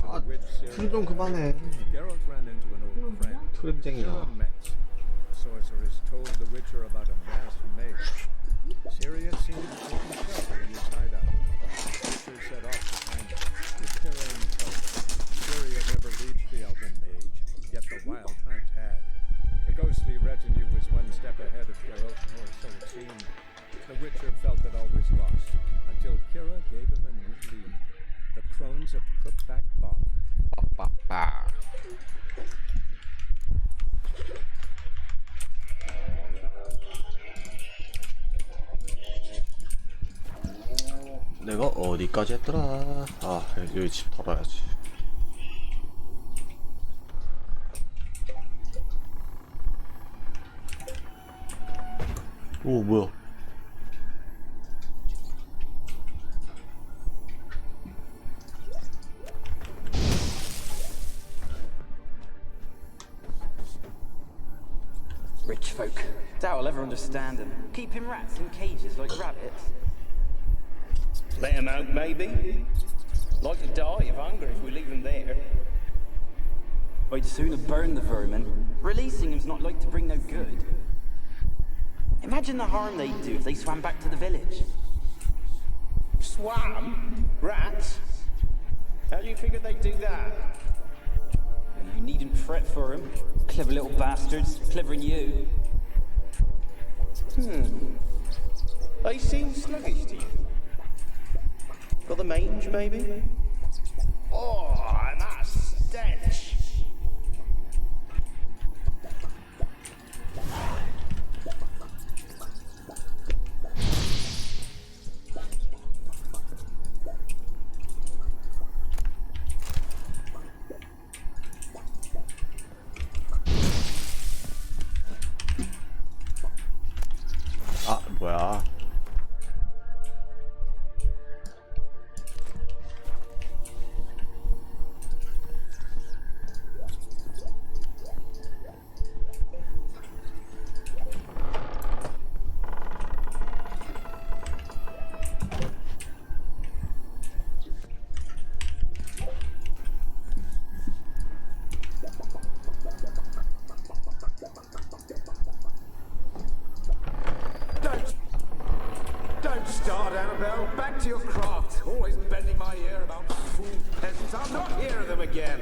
아, 술 좀 그만해. 트랩쟁이야. Sorceress told the Witcher about a masked mage. Sirius seemed to take himself in his hideout. The Witcher set off to find him with Kira in tow. Sirius never reached the elven mage, yet the wild hunt had. The ghostly retinue was one step ahead of Geralt, or so it seemed. The Witcher felt that all was lost, until Kira gave him a new lead. The crones of Crookback Bog. 빠빠. 내가 어디까지 했더라? 아, 여기 집 털어야지. 오, 뭐야? Rich folk. Doubt I'll ever understand them. Keeping rats in cages like rabbits. Let him out, maybe. Like to die of hunger if we leave him there. I'd sooner burn the vermin. Releasing him's not like to bring no good. Imagine the harm they'd do if they swam back to the village. Swam? Rats? How do you figure they'd do that? You needn't fret for him. Clever little bastards, clever than you. They seem sluggish to you. Got the mange, maybe? Oh, and that stench! 아, 뭐야? Don't start, Annabelle. Back to your craft. Always bending my ear about fool peasants. I'll not hear of them again.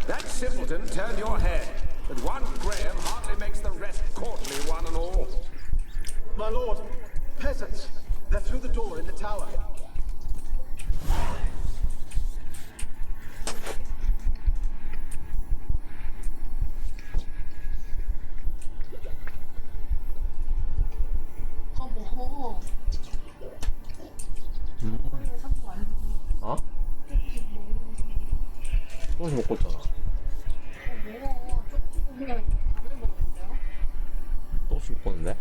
That simpleton turned your head, but one Graham hardly makes the rest courtly, one and all. My lord, peasants. They're through the door in the tower. 어? 소시 먹고 있잖아. 소시 먹고 있는데?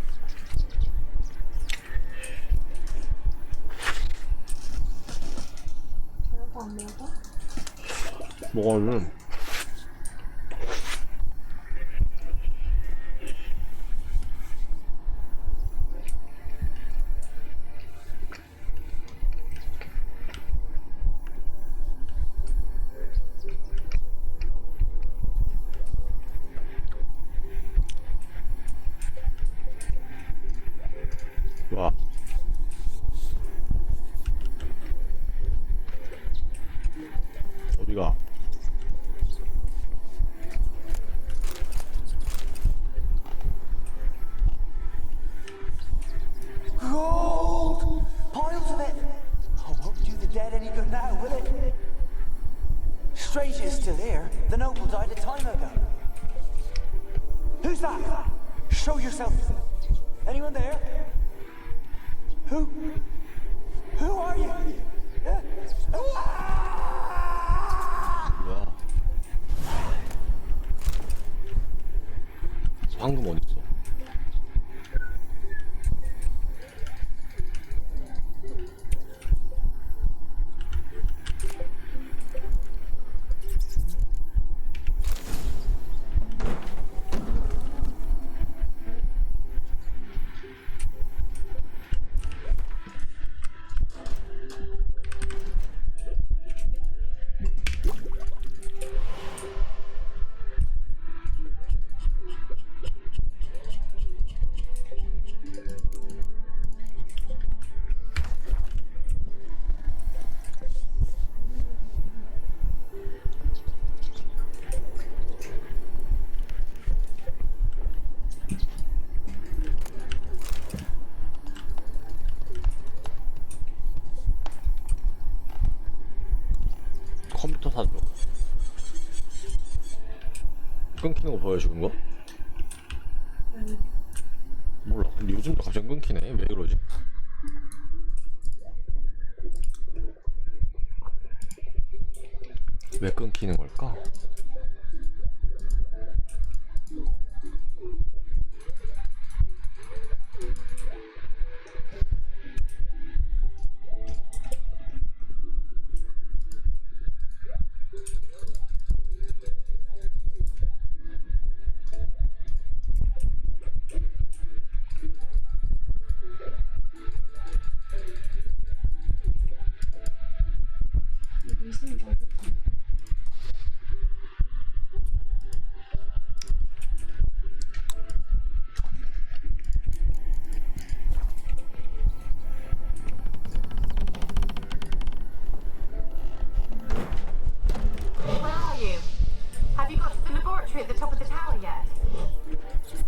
먹어는 와. 어디가? Gold! Piles of it! Oh, won't do the dead any good now, will it? Strange it's still here. The noble died a time ago. Who's that? Show yourself. Anyone there? Who? Who are you? 뭐야? 방금 어딨어? 사줘. 끊기는 거 보여 죽은 거? 몰라. 근데 요즘도 갑자기 끊기네. 왜 그러지? 왜 끊기는 걸까? Where are you? Have you got to the laboratory at the top of the tower yet?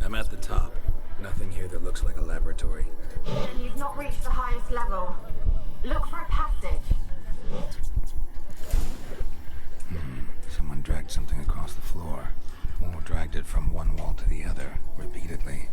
I'm at the top. Nothing here that looks like a laboratory. Then you've not reached the highest level. Look for a passage. Someone dragged something across the floor. Or dragged it from one wall to the other, repeatedly.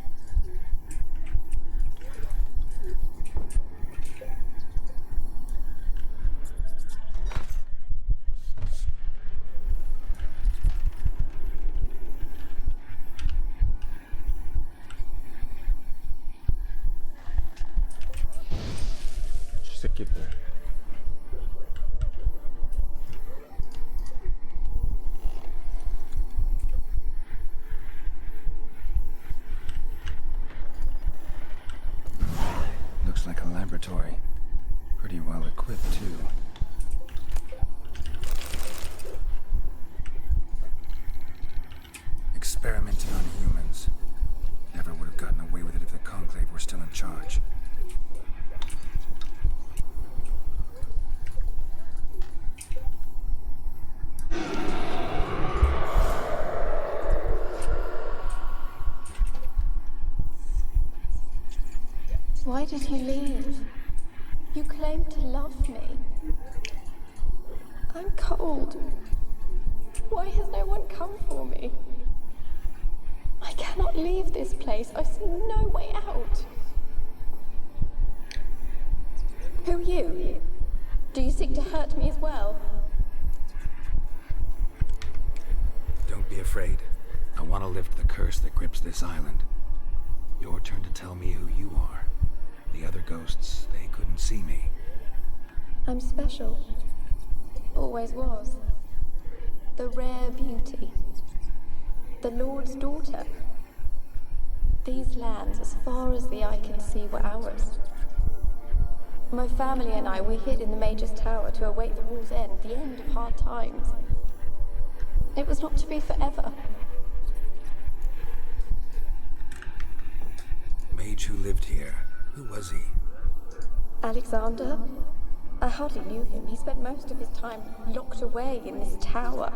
이 새끼들. Looks like a laboratory. Pretty well equipped, too. Experimenting on humans. Never would have gotten away with it if the Conclave were still in charge. Why did you leave? You claimed to love me. I'm cold. Why has no one come for me? I cannot leave this place. I see no way out. Who are you? Do you seek to hurt me as well? Don't be afraid. I want to lift the curse that grips this island. Your turn to tell me who you are. The other ghosts, they couldn't see me. I'm special. Always was. The rare beauty. The Lord's daughter. These lands, as far as the eye can see, were ours. My family and I, we hid in the Major's Tower to await the war's end, the end of hard times. It was not to be forever. Mage who lived here. Who was he? Alexander? I hardly knew him. He spent most of his time locked away in this tower.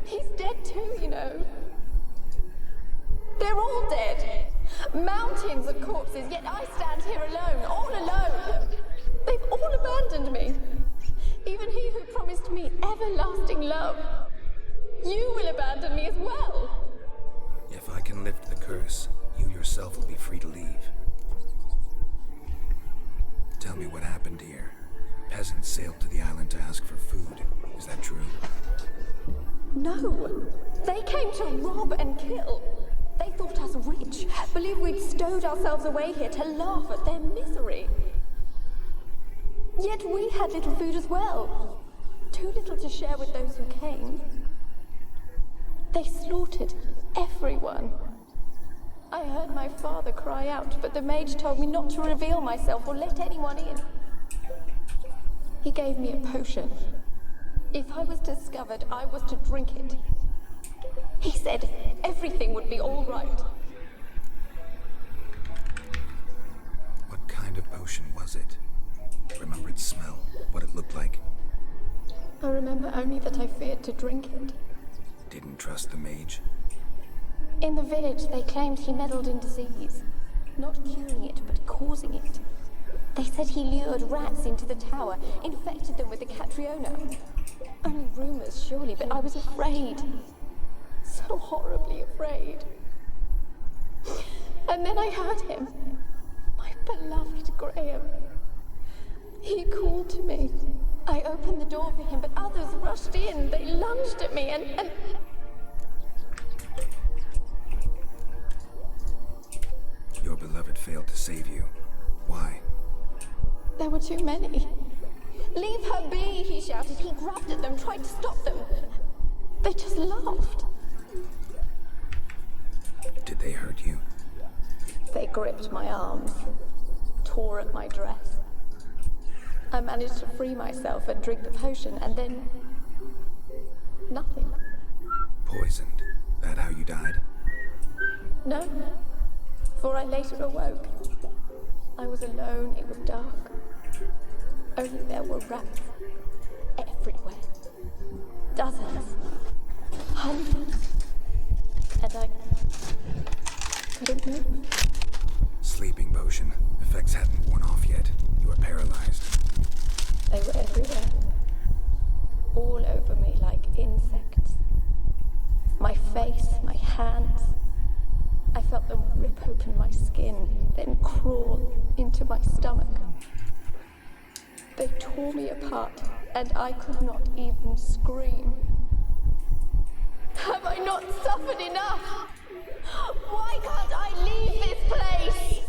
He's dead too, you know. They're all dead. Mountains of corpses, yet I stand here alone, all alone. They've all abandoned me. Even he who promised me everlasting love. You will abandon me as well. If I can lift the curse, you yourself will be free to leave. Tell me what happened here. Peasants sailed to the island to ask for food. Is that true? No. They came to rob and kill. They thought us rich, believed we'd stowed ourselves away here to laugh at their misery. Yet we had little food as well. Too little to share with those who came. They slaughtered everyone. I heard my father cry out, but the mage told me not to reveal myself or let anyone in. He gave me a potion. If I was discovered, I was to drink it. He said everything would be all right. What kind of potion was it? Remember its smell? What it looked like? I remember only that I feared to drink it. Didn't trust the mage? In the village, they claimed he meddled in disease. Not curing it, but causing it. They said he lured rats into the tower, infected them with the Catriona. Only rumors, surely, but I was afraid. So horribly afraid. And then I heard him. My beloved Graham. He called to me. I opened the door for him, but others rushed in. They lunged at me and... Your beloved failed to save you. Why? There were too many. Leave her be, he shouted. He grabbed at them, tried to stop them. They just laughed. Did they hurt you? They gripped my arms, tore at my dress. I managed to free myself and drink the potion, and then... nothing. Poisoned. That how you died? No, for I later awoke. I was alone, it was dark. Only there were rats everywhere. Dozens. Hundreds. And I couldn't move. Sleeping potion. Effects hadn't worn off yet. You were paralyzed. They were everywhere. All over me like insects. My face, my hands. I felt them rip open my skin, then crawl into my stomach. They tore me apart, and I could not even scream. Have I not suffered enough? Why can't I leave this place?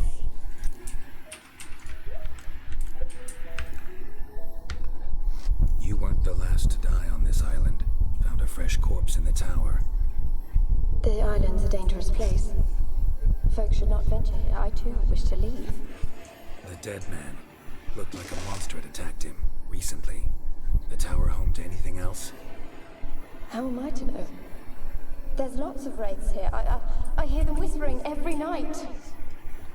You weren't the last to die on this island. Found a fresh corpse in the tower. The island's a dangerous place. Folks should not venture here. I too wish to leave. The dead man. Looked like a monster had attacked him. Recently. The tower home to anything else? How am I to know? There's lots of wraiths here. I hear them whispering every night.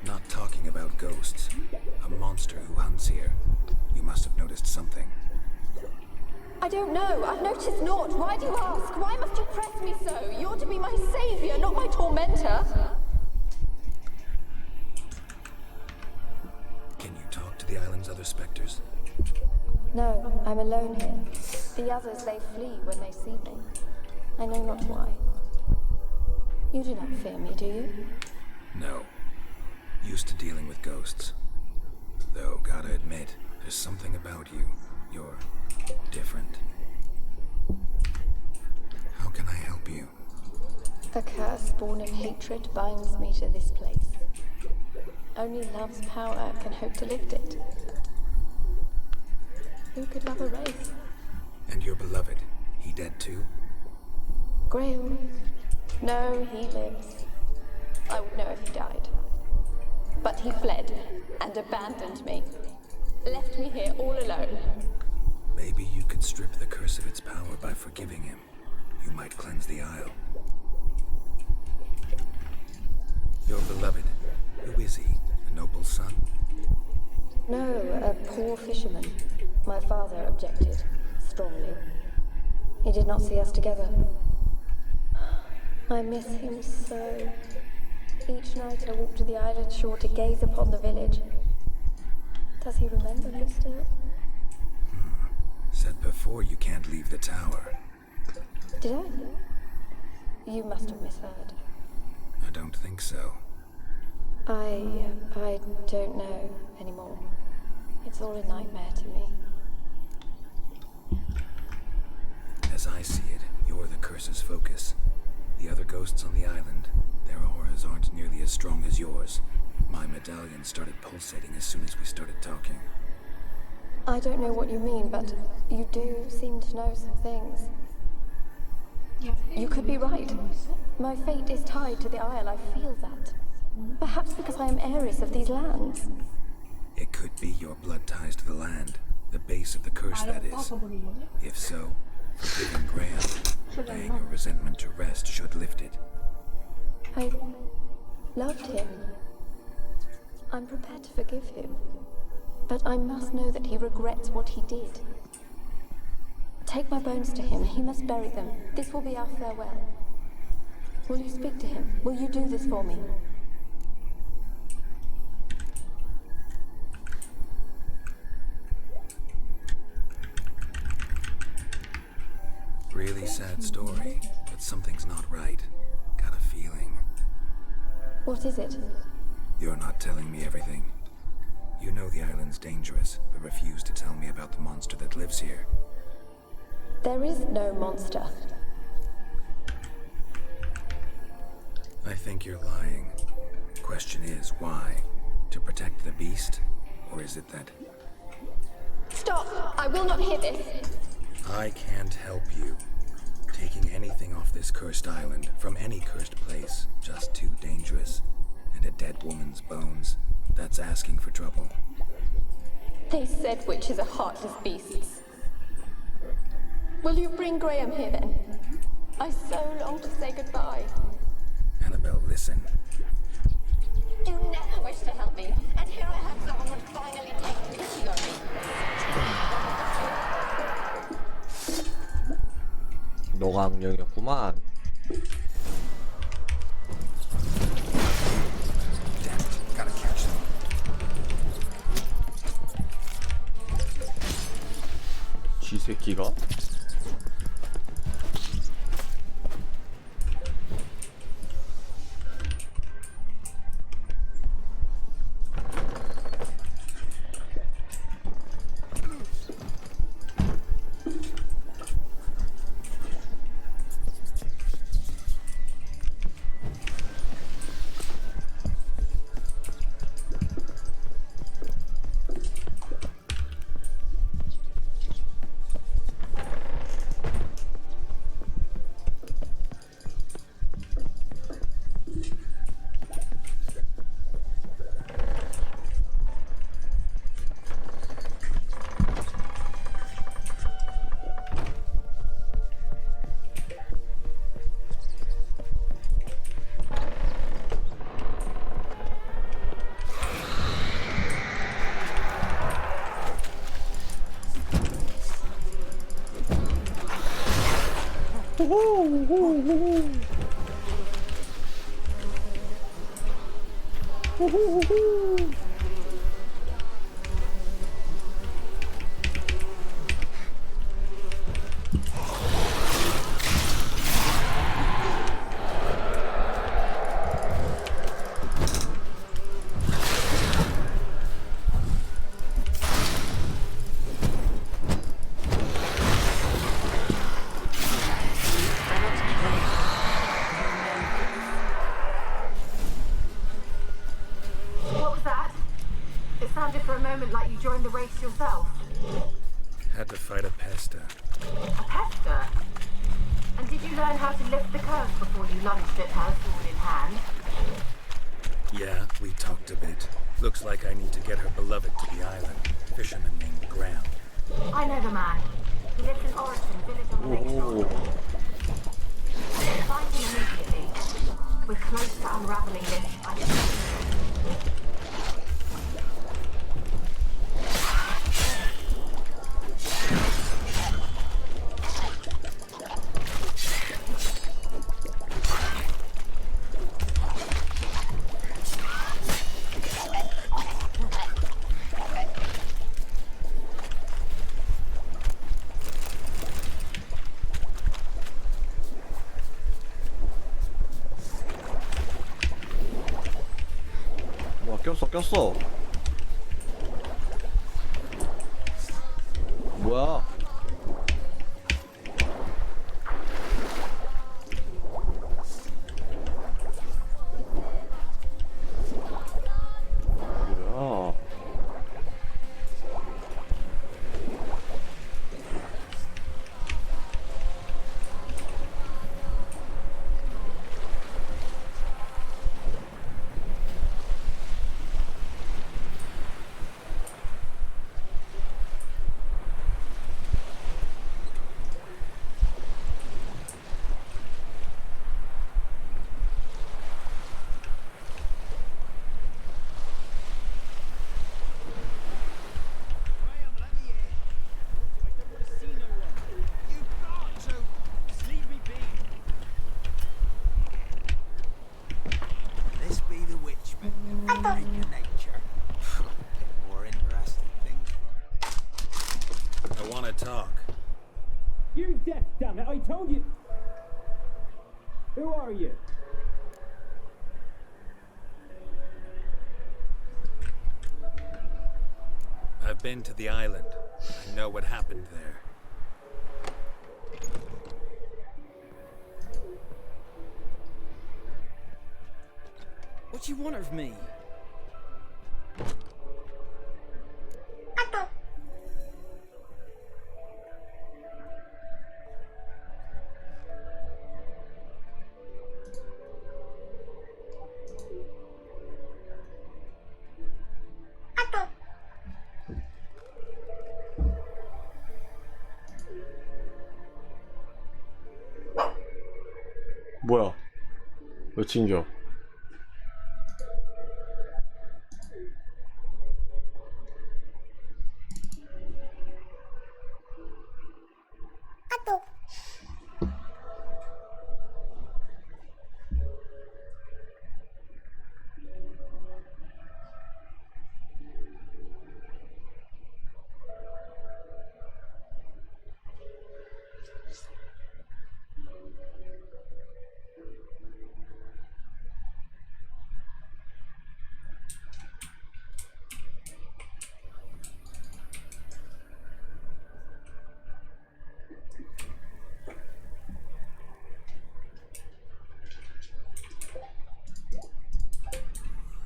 Not talking about ghosts. A monster who hunts here. You must have noticed something. I don't know. I've noticed naught. Why do you ask? Why must you press me so? You're to be my savior, not my tormentor. Can you talk to the island's other specters? No, I'm alone here. The others, they flee when they see me. I know not why. You do not fear me, do you? No. Used to dealing with ghosts. Though, gotta admit, there's something about you. You're different. How can I help you? A curse born of hatred binds me to this place. Only love's power can hope to lift it. Who could love a race? And your beloved, he dead too? Graham? No, he lives. I would know if he died. But he fled and abandoned me. Left me here all alone. Maybe you could strip the curse of its power by forgiving him. You might cleanse the isle. Your beloved, who is he? A noble son? No, a poor fisherman. My father objected, strongly. He did not see us together. I miss him so. Each night I walk to the island shore to gaze upon the village. Does he remember me still? Said before you can't leave the tower. Did I? You must have misheard. I don't think so. I don't know anymore. It's all a nightmare to me. As I see it, you're the curse's focus. The other ghosts on the island, their auras aren't nearly as strong as yours. My medallion started pulsating as soon as we started talking. I don't know what you mean, but you do seem to know some things. You could be right. My fate is tied to the Isle, I feel that. Perhaps because I am heiress of these lands. It could be your blood ties to the land, the base of the curse, that is. If so, forgiving Graham, laying your resentment to rest should lift it. I loved him. I'm prepared to forgive him. But I must know that he regrets what he did. Take my bones to him. He must bury them. This will be our farewell. Will you speak to him? Will you do this for me? really sad story, but something's not right. Got a feeling. What is it? You're not telling me everything. You know the island's dangerous, but refuse to tell me about the monster that lives here. There is no monster. I think you're lying. Question is, why? To protect the beast? Or is it that... Stop! I will not hear this! I can't help you. Taking anything off this cursed island, from any cursed place, just too dangerous. And a dead woman's bones, that's asking for trouble. They said witches are heartless beasts. Will you bring Graham here then? I so long to say goodbye. Annabelle, listen. You never wish to help me, and here I have someone would finally take pity on me. 너가 악령이었구만. Damn it, gotta catch them. 쥐 새끼가? For a moment like you joined the race yourself. Had to fight a pesta. A pester? And did you learn how to lift the curse before you lunged at her sword in hand? Yeah, we talked a bit. Looks like I need to get her beloved to the island. Fisherman named Graham. I know the man. He lives in Orison, village on the lakeshore. Find him immediately. We're close to unraveling this. 꼈어. 뭐야? 뭐야? You deaf, damn it! I told you. Who are you? I've been to the island. I know what happened there. What do you want of me? 뭐야? 왜 튕겨?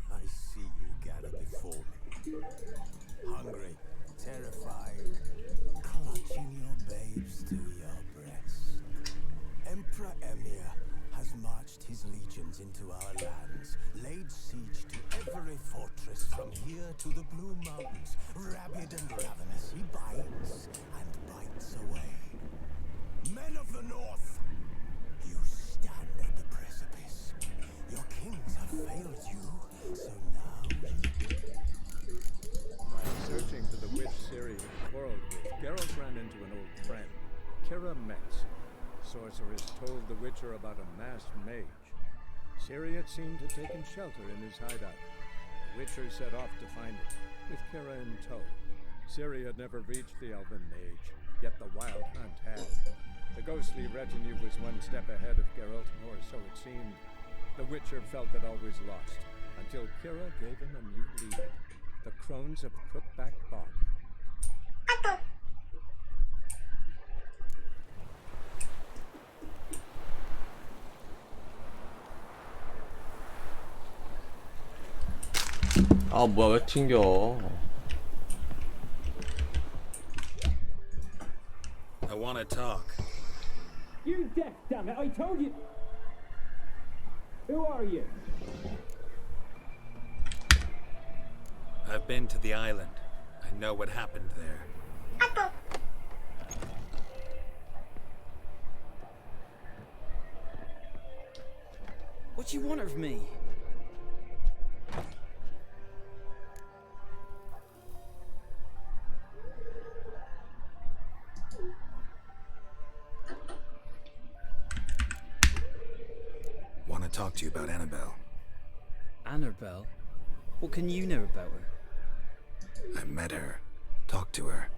I see you gather before me. Hungry, terrified, clutching your babes to your breast. Emperor Emir has marched his legions into our lands, laid siege to every fortress from here to the Blue Mountains. Rabid and ravenous, he bites and bites away. Men of the North, you stand at the precipice. Your kings have failed you, so now While searching for the witch Ciri had quarreled with, Geralt ran into an old friend, Kira Metz. Sorceress told the Witcher about a masked mage. Ciri had seemed to taken shelter in his hideout. The Witcher set off to find it, with Kira in tow. Ciri had never reached the elven mage, yet the wild hunt had. The ghostly retinue was one step ahead of Geralt, or so it seemed. The Witcher felt it always lost, until Kira gave him a new lead, the Crones of Crookback Bog. 아 뭐야 왜 튕겨? I want to talk. You deaf, damn it! I told you. Who are you? I've been to the island. I know what happened there. What do you want of me? Want to talk to you about Annabelle. Annabelle? What can you know about her? I met her. Talked to her.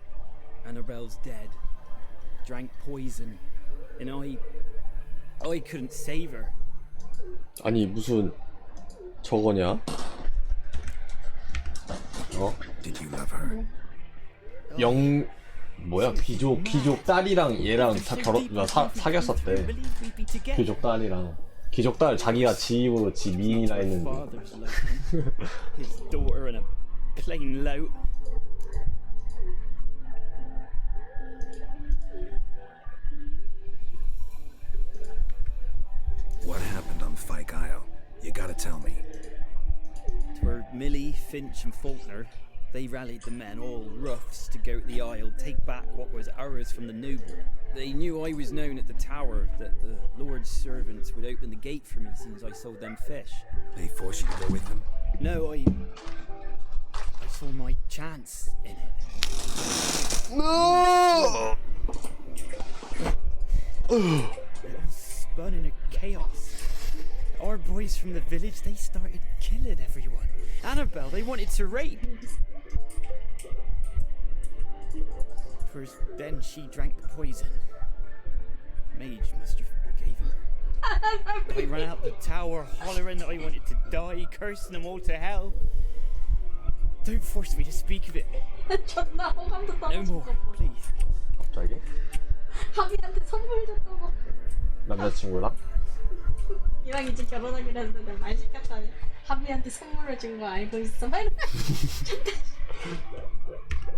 Annabelle's dead. Drank poison. And I couldn't save her. 아니 무슨 저거냐? 어? Did you love her? 영 뭐야 귀족 딸이랑 얘랑 다 사귀었었대. 귀족 딸이랑 귀족 딸 자기가 지 입으로 지 미인이라 했는데. Father's like his daughter and a plain lout. What happened on Fyke Isle? You gotta tell me. Twere Millie, Finch and Faulkner. They rallied the men, all roughs, to go to the Isle, take back what was ours from the noble. They knew I was known at the tower, that the Lord's servants would open the gate for me since I sold them fish. They forced you to go with them? No, I saw my chance in it. No! It all spun in a chaos. Our boys from the village, they started killing everyone. Annabelle, they wanted to rape. First, then she drank the poison. mage must have forgiven her. I ran out the tower hollering that I wanted to die, cursing them all to hell. Don't force me to speak of it. 존나 호감도 No more, 떨어졌고. please. 갑자기? 하비한테 선물 줬다고. 남자친구랑? 이랑 이제 결혼하기로 했는데 말 시켰다니. 하비한테 선물을 준 거 알고 있어. 막 이러면서.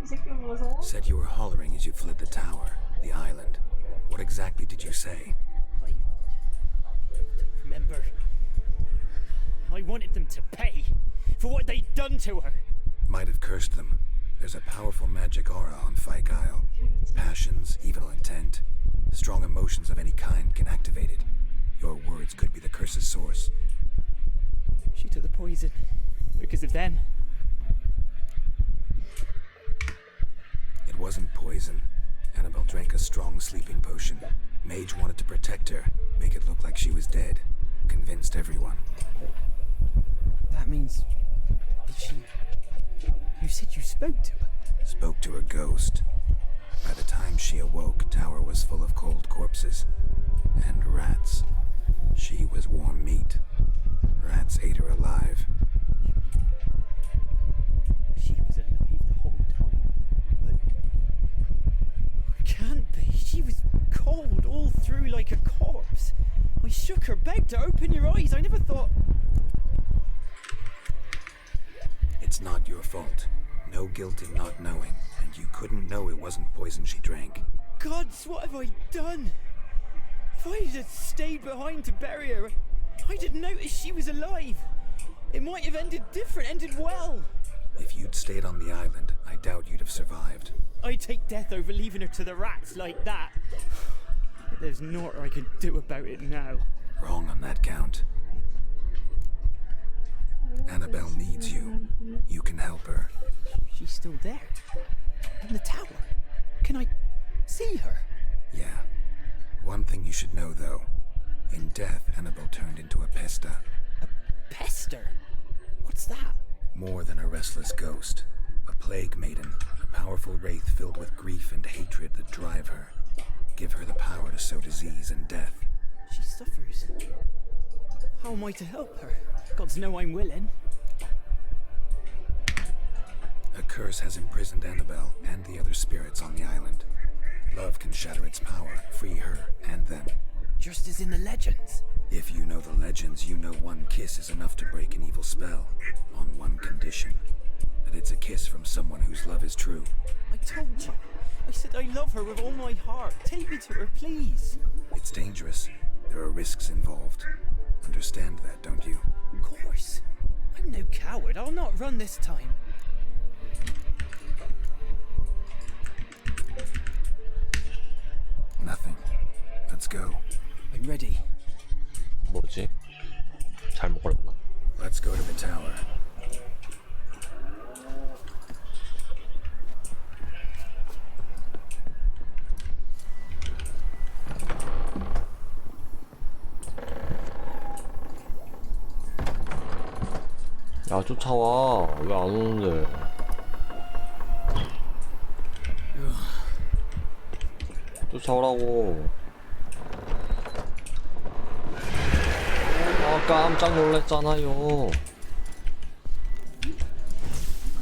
이 새끼 무서워. Said you were hollering as you fled the tower, the island. What exactly did you say? I don't remember. I wanted them to pay for what they'd done to her. Might have cursed them. There's a powerful magic aura on Fyke Isle. Passions, evil intent, strong emotions of any kind can activate it. Your words could be the curse's source. She took the poison because of them. It wasn't poison. Annabelle drank a strong sleeping potion. Mage wanted to protect her, make it look like she was dead. Convinced everyone. That means... Did she... You said you spoke to her? Spoke to a ghost. By the time she awoke, tower was full of cold corpses. And rats. She was warm meat. Rats ate her alive. She was alive the whole time. But... Can't be. She was cold all through like a corpse. I shook her, begged her, open your eyes. I never thought... It's not your fault. No guilt in not knowing, and you couldn't know it wasn't poison she drank. Gods, what have I done? If I had stayed behind to bury her, I didn't notice she was alive. It might have ended different, ended well. If you'd stayed on the island, I doubt you'd have survived. I'd take death over leaving her to the rats like that. But there's naught I can do about it now. Wrong on that count. Annabelle needs you. You can help her. She's still there. In the tower. Can I see her? Yeah. One thing you should know, though. In death, Annabelle turned into a pesta. A pester? What's that? More than a restless ghost. A plague maiden. A powerful wraith filled with grief and hatred that drive her. Give her the power to sow disease and death. She suffers. How am I to help her? Gods know I'm willing. A curse has imprisoned Annabelle and the other spirits on the island. Love can shatter its power, free her and them. Just as in the legends. If you know the legends, you know one kiss is enough to break an evil spell. On one condition. That it's a kiss from someone whose love is true. I told you. I said I love her with all my heart. Take me to her, please. It's dangerous. There are risks involved. Understand that, don't you? Of course. I'm no coward. I'll not run this time. Nothing. Let's go. I'm ready. 뭐지? 잘못 걸렸나? Let's go to the tower. 야 쫓아와. 왜 안 오는데? 쫓아오라고. 아 깜짝 놀랐잖아요.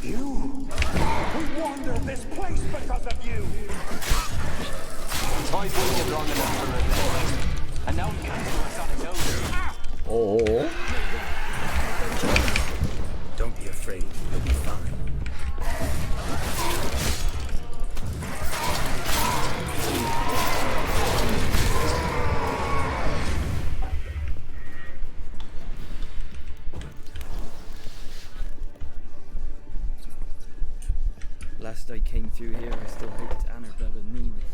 We wander this place because of you. Tried doing it long enough for revenge, and now it comes to us on its own. 어어어? Don't be afraid. You'll be fine. Last I came through here, I still hoped Annabelle and me would...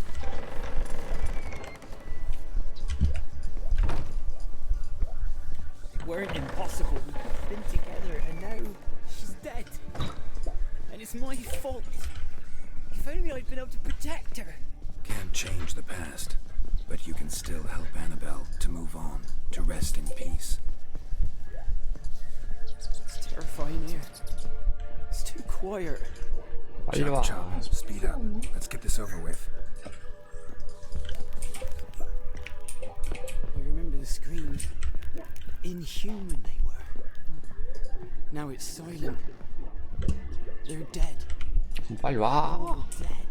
It weren't impossible. We've been together, and now she's dead. And it's my fault. If only I'd been able to protect her. Can't change the past, but you can still help Annabelle to move on, to rest in peace. It's terrifying here. It's too quiet. 빨리 와. Chop, speed up. Let's get this over with. inhuman they were. Now it's silent. They're dead. 빨리 와. All dead.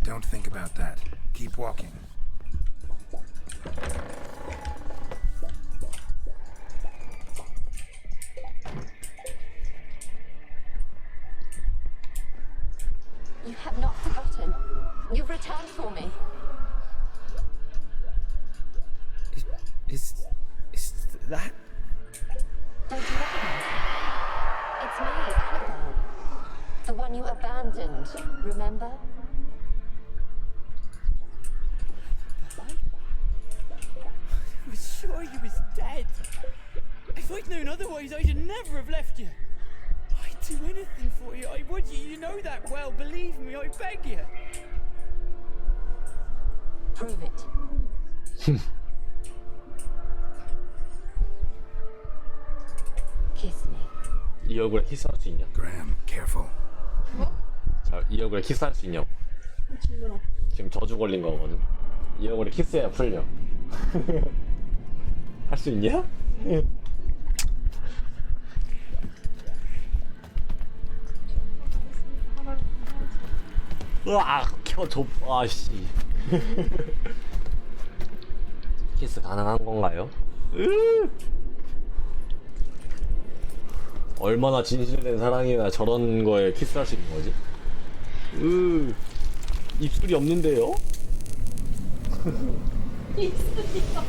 Don't think about that. Keep walking. You have not forgotten. You've returned for me. Is that? Don't you recognize me? It's me, Annabelle. The one you abandoned, remember? I was sure you was dead. If I'd known otherwise, I'd never have left you. I'd do anything for you. I would. You know that well. Believe me, I beg you. Prove it. Kiss me. 이 얼굴에 키스할 수 있냐? Graham, careful. 자, 이 얼굴에 키스할 수 있냐고. 징그러. 지금 저주 걸린 거거든. 이 얼굴에 키스해야 풀려. 할 수 있냐? 으아, 켜줘. 아씨. 키스 가능한 건가요? 얼마나 진실된 사랑이나 저런 거에 키스할 수 있는 거지? 입술이 없는데요? 입술이요.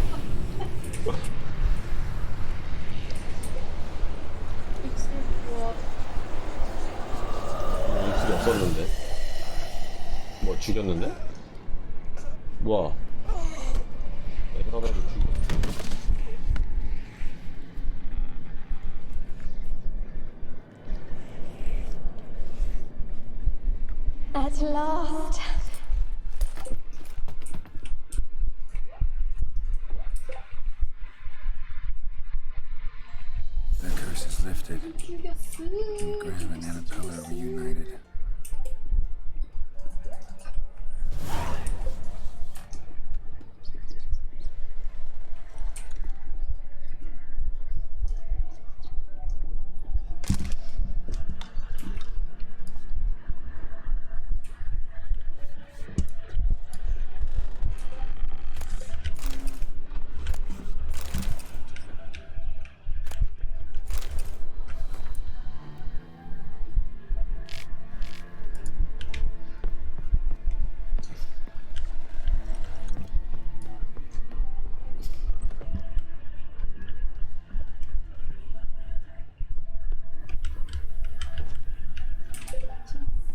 입술 뭐? 입술이 없었는데? 뭐 죽였는데? 뭐야? 에나벨을 죽였. At last. The curse is lifted. 죽였어. Graham and Annabelle are reunited.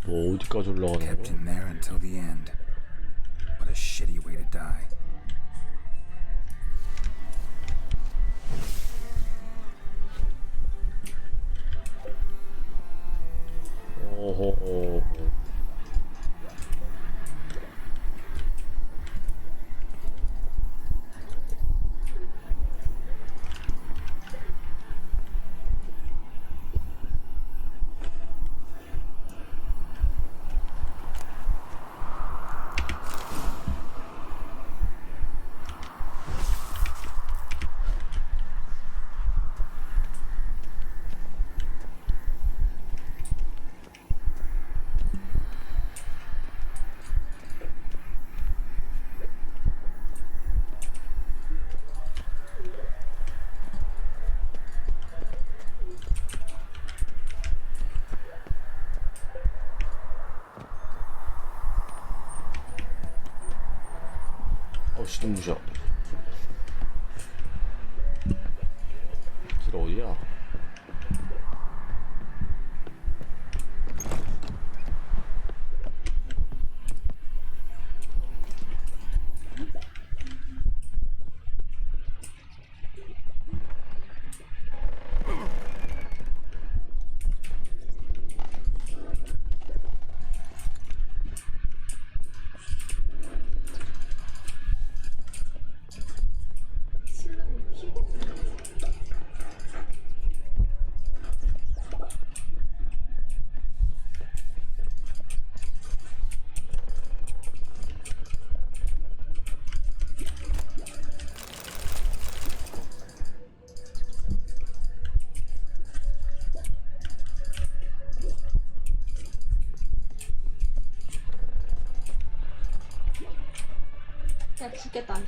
뭐 어디까지 올라가는 Kept 거야? him there until the end. What a shitty way to die. 오호. 어씨 눈부셔. 길 어디야? 진짜 죽겠다.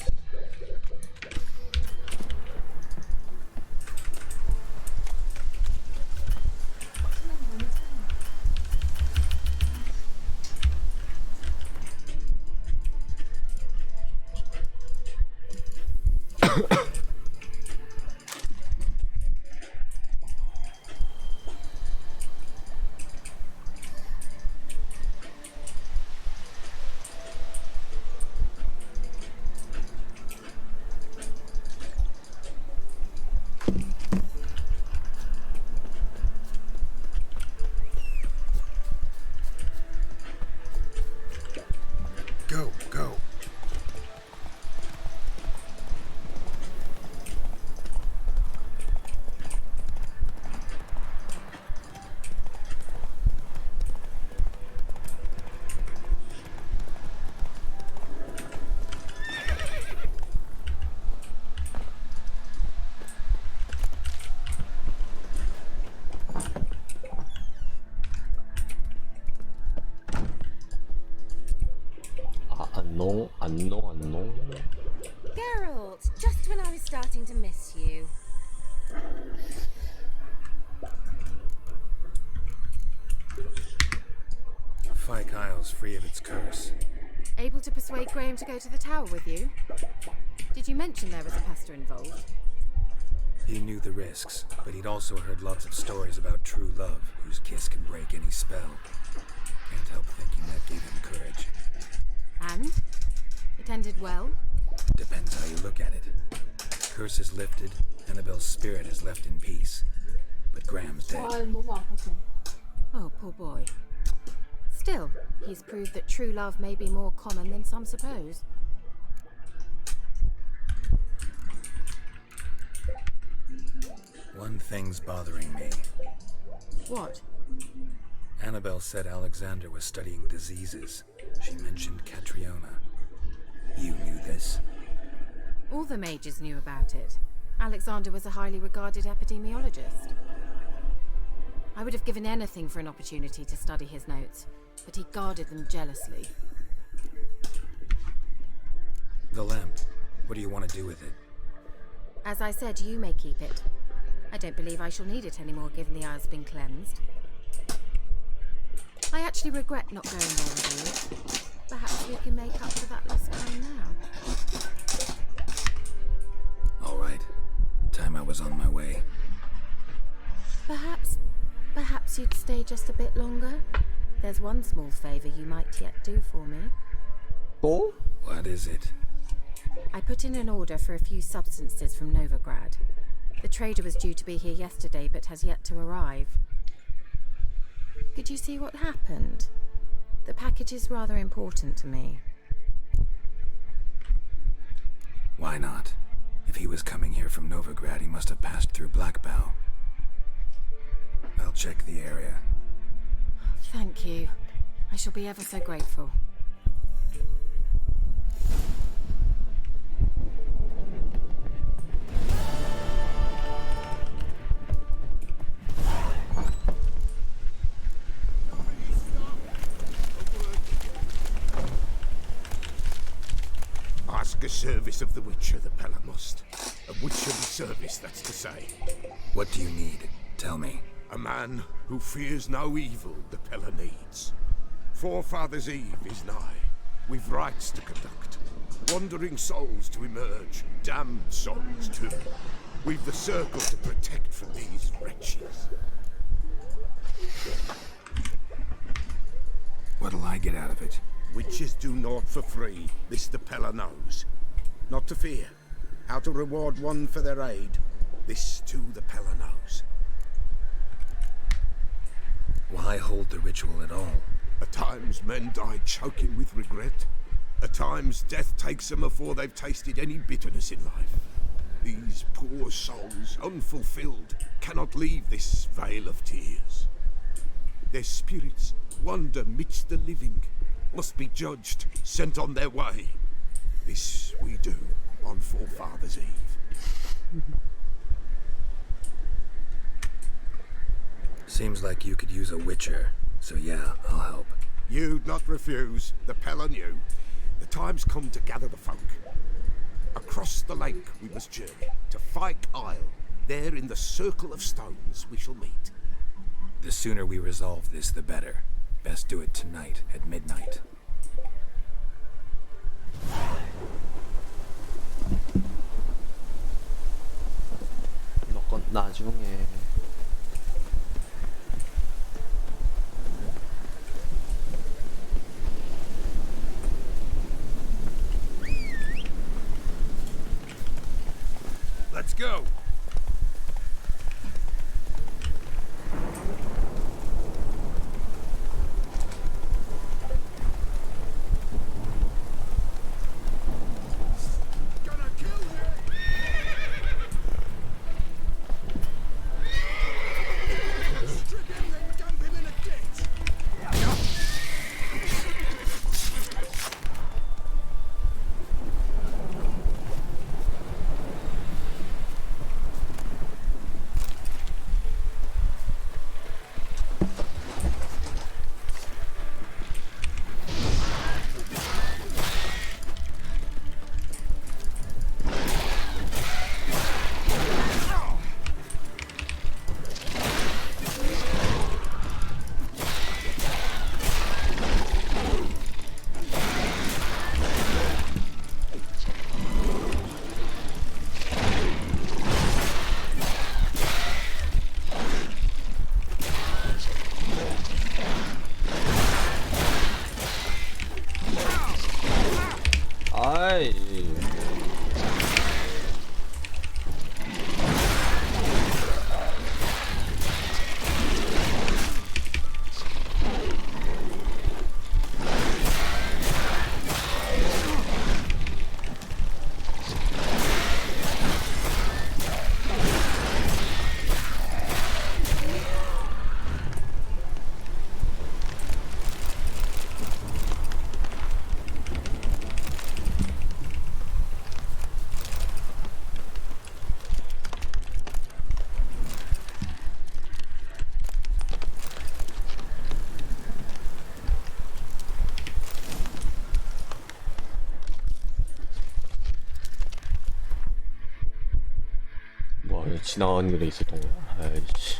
Go, go. 안녕. Geralt, just when I was starting to miss you. Fyke Isle's free of its curse. Able to persuade Graham to go to the tower with you? Did you mention there was a pester involved? He knew the risks, but he'd also heard lots of stories about true love, whose kiss can break any spell. Can't help thinking that gave him courage. And? It ended well? Depends how you look at it. Curse is lifted, Annabelle's spirit is left in peace. But Graham's dead. 너무 아팠어. Oh, poor boy. Still, he's proved that true love may be more common than some suppose. One thing's bothering me. What? Annabelle said Alexander was studying diseases. She mentioned Catriona. You knew this? All the mages knew about it. Alexander was a highly regarded epidemiologist. I would have given anything for an opportunity to study his notes, but he guarded them jealously. The lamp. What do you want to do with it? As I said, you may keep it. I don't believe I shall need it anymore, given the Isle's been cleansed. I actually regret not going there with you. Perhaps we can make up for that lost time now. All right. Time I was on my way. Perhaps you'd stay just a bit longer? There's one small favor you might yet do for me. Oh? What is it? I put in an order for a few substances from Novigrad. The trader was due to be here yesterday, but has yet to arrive. Could you see what happened? The package is rather important to me. Why not? If he was coming here from Novigrad, he must have passed through Blackbow. I'll check the area. Thank you. I shall be ever so grateful. Ask a service of the Witcher, the Pella must. A Witcherly service, that's to say. What do you need? Tell me. A man who fears no evil the Pella needs. Forefathers' Eve is nigh. We've rites to conduct. Wandering souls to emerge. Damned souls too. We've the circle to protect from these wretches. What'll I get out of it? Witches do naught for free, this the Pella knows. Not to fear. How to reward one for their aid, this too the Pella knows. Why hold the ritual at all? At times men die choking with regret. At times death takes them before they've tasted any bitterness in life. These poor souls, unfulfilled, cannot leave this vale of tears. Their spirits wander midst the living, must be judged, sent on their way. This we do on Forefathers' Eve. Seems like you could use a witcher, so yeah, I'll help. You'd not refuse, the Pella knew. The time's come to gather the folk. Across the lake we must journey, to Fyke Isle. There in the circle of stones we shall meet. The sooner we resolve this, the better. Best do it tonight at midnight. 너건 나중에. Let's go! 아이. 뭐 지나가는 길에 있었던 거야? 아이씨.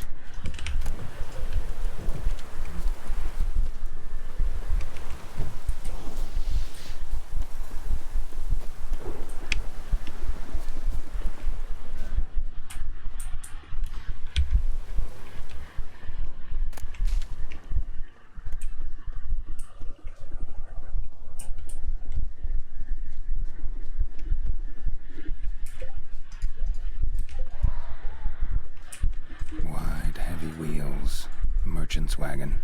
Wide, heavy wheels. Merchant's wagon.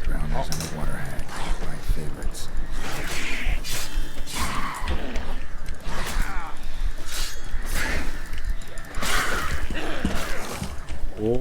Drowners and the water hag. My favorites. 오.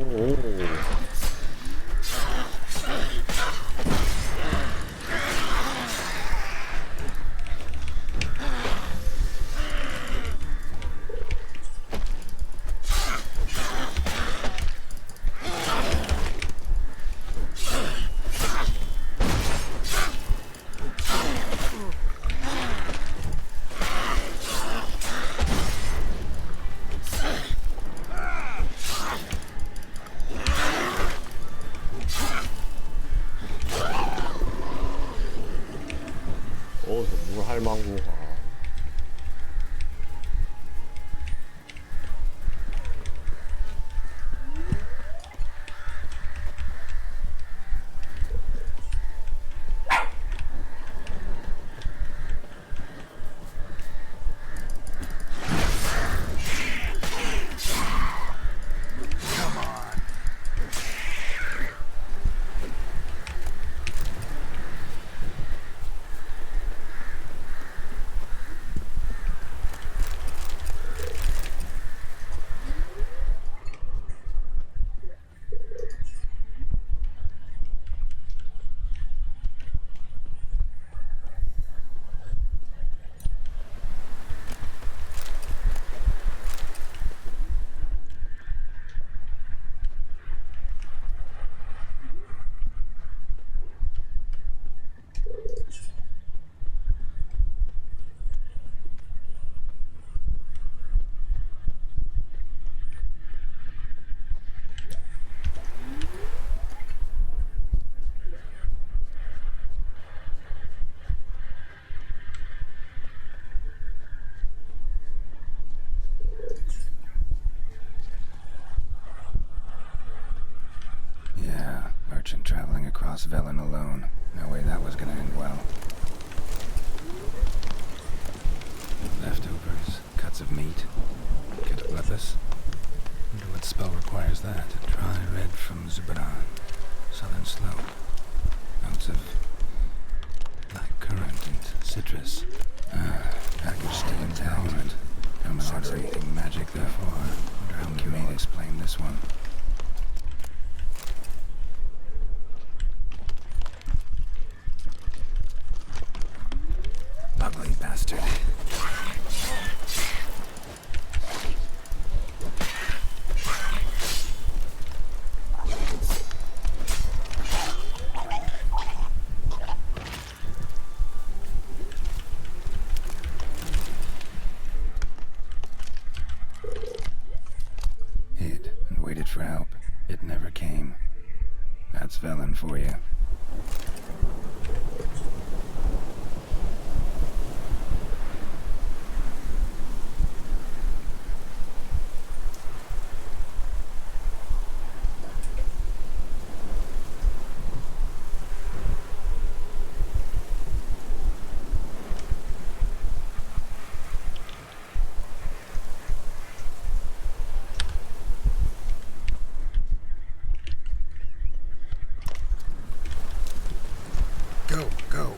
물 할망구가. toss Velen alone. No way that was gonna end well. Leftovers, cuts of meat. Get a weapons. Wonder what spell requires that. Dry red from Zubran. Southern slope. Notes of black currant and citrus. Package still intact. I'm not anything magic, therefore. Wonder how you may explain this one. Ugly bastard. Hid and waited for help. It never came. That's Velen for you. Go.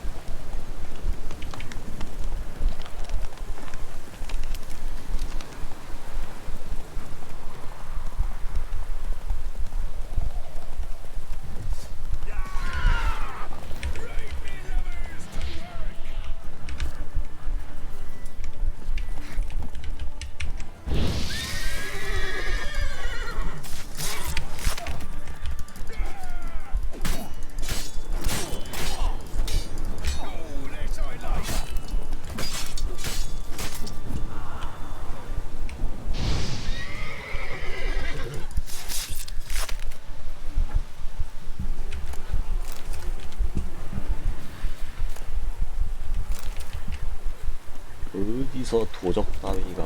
어디서 도적 따위가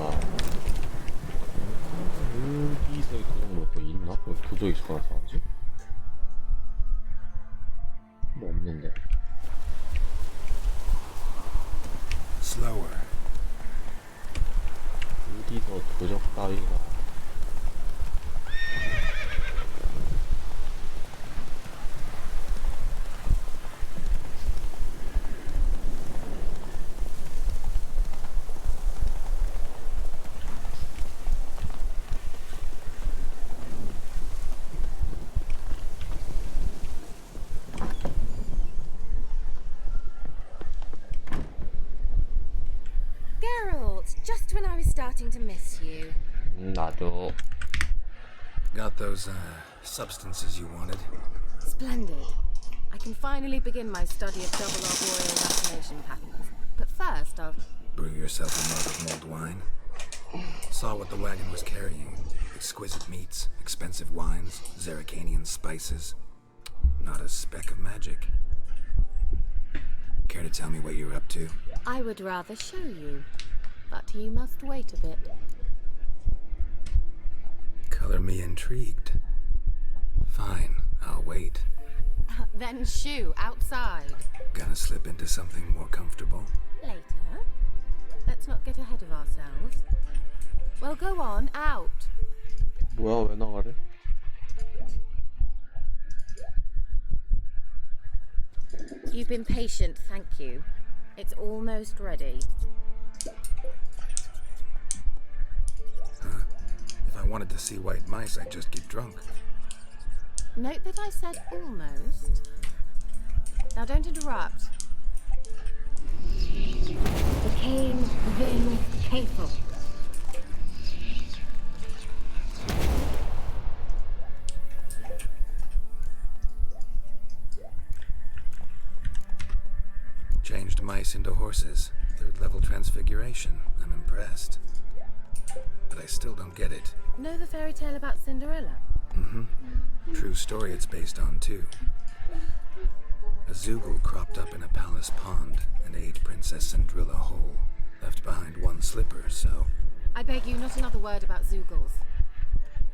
어디서 도적 뭐가 있나? 왜 도적이 소나 나타나지? 뭐 없는데. Slower. 어디서 도적 따위가 Just when I was starting to miss you. 나도. Got those, substances you wanted? Splendid. I can finally begin my study of double arboreal vaccination patterns. But first, I'll... Brew yourself a mug of mulled wine. Saw what the wagon was carrying. Exquisite meats, expensive wines, Zerrikanian spices. Not a speck of magic. Care to tell me what you're up to? I would rather show you. But you must wait a bit. Color me intrigued. Fine, I'll wait. Then shoo, outside. Gonna slip into something more comfortable? Later. Let's not get ahead of ourselves. Well, go on, out. 뭐야, 왜 나가래? You've been patient, thank you. It's almost ready. If I wanted to see white mice, I'd just get drunk. Note that I said almost. Now don't interrupt. The Cain Vin Faithful. Changed mice into horses. Third level transfiguration. I'm impressed. But I still don't get it. Know the fairy tale about Cinderella? True story it's based on, too. A Zoogle cropped up in a palace pond and ate Princess Cinderella whole. Left behind one slipper, so... I beg you, not another word about Zoogles.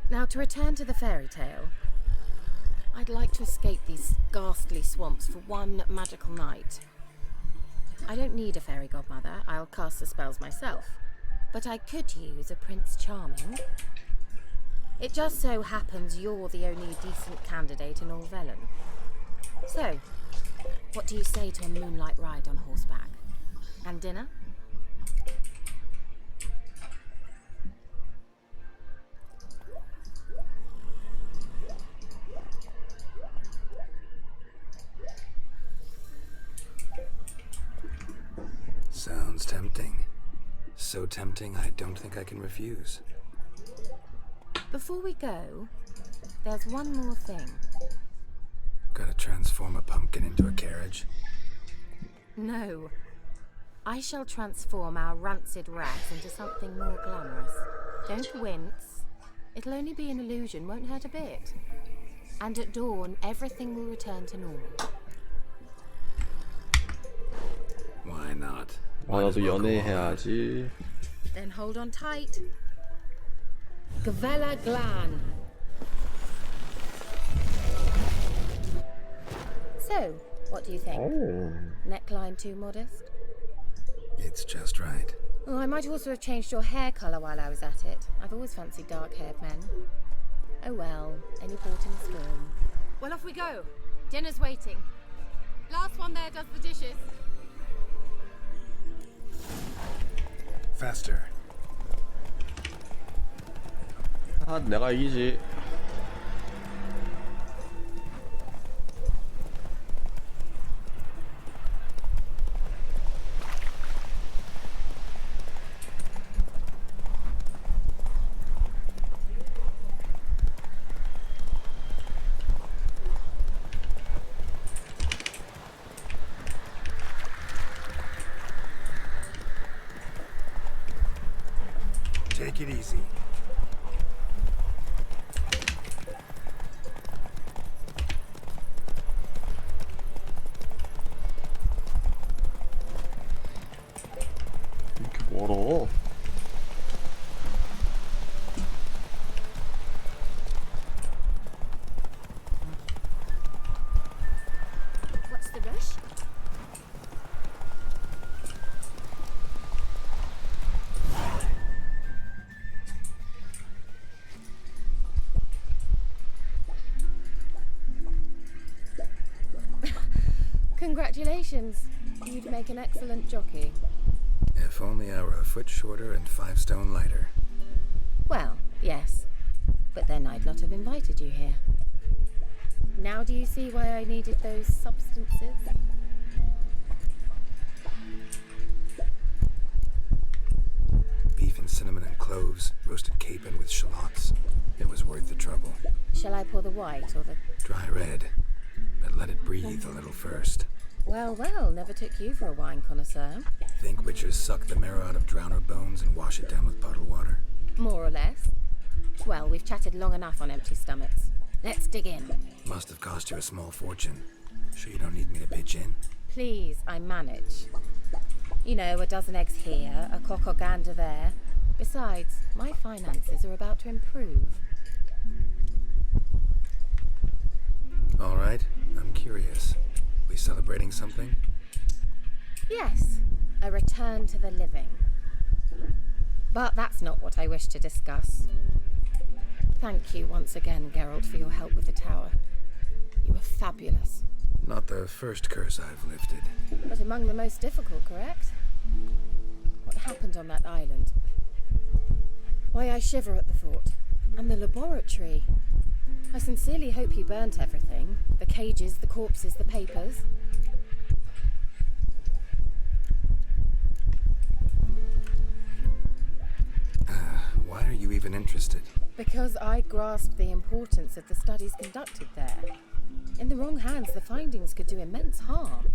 Now, to return to the fairy tale. I'd like to escape these ghastly swamps for one magical night. I don't need a fairy godmother. I'll cast the spells myself. But I could use a Prince Charming. It just so happens you're the only decent candidate in all Velen. So, what do you say to a moonlight ride on horseback? And dinner? Sounds tempting. So tempting, I don't think I can refuse. Before we go, there's one more thing. Gotta transform a pumpkin into a carriage? No. I shall transform our rancid rags into something more glamorous. Don't wince. It'll only be an illusion, won't hurt a bit. And at dawn, everything will return to normal. Why not? 나도 연애해야지. Then hold on tight. Gavella Glan. So, what do you think? Oh. Neckline too modest? It's just right. Oh, I might also have changed your hair colour while I was at it. I've always fancied dark-haired men. Oh well, any port in the storm. Well, off we go. Dinner's waiting. Last one there does the dishes. Faster. 아, 내가 이기지. Take it easy. 이렇게 멀어. What's the rush? Congratulations. You'd make an excellent jockey. If only I were a foot shorter and 5 stone lighter. Well, yes. But then I'd not have invited you here. Now do you see why I needed those substances? Beef and cinnamon and cloves, roasted capon with shallots. It was worth the trouble. Shall I pour the white or the... Dry red, but let it breathe a little first. Well, well, never took you for a wine connoisseur. Think witchers suck the marrow out of drowner bones and wash it down with puddle water? More or less. Well, we've chatted long enough on empty stomachs. Let's dig in. Must have cost you a small fortune. Sure you don't need me to pitch in? Please, I manage. You know, a dozen eggs here, a cock or gander there. Besides, my finances are about to improve. All right, I'm curious. We celebrating something? Yes, a return to the living. But that's not what I wish to discuss. Thank you once again, Geralt, for your help with the tower. You were fabulous. Not the first curse I've lifted. But among the most difficult, correct? What happened on that island? Why, I shiver at the thought. And the laboratory. I sincerely hope you burnt everything. The cages, the corpses, the papers. Why are you even interested? Because I grasped the importance of the studies conducted there. In the wrong hands, the findings could do immense harm.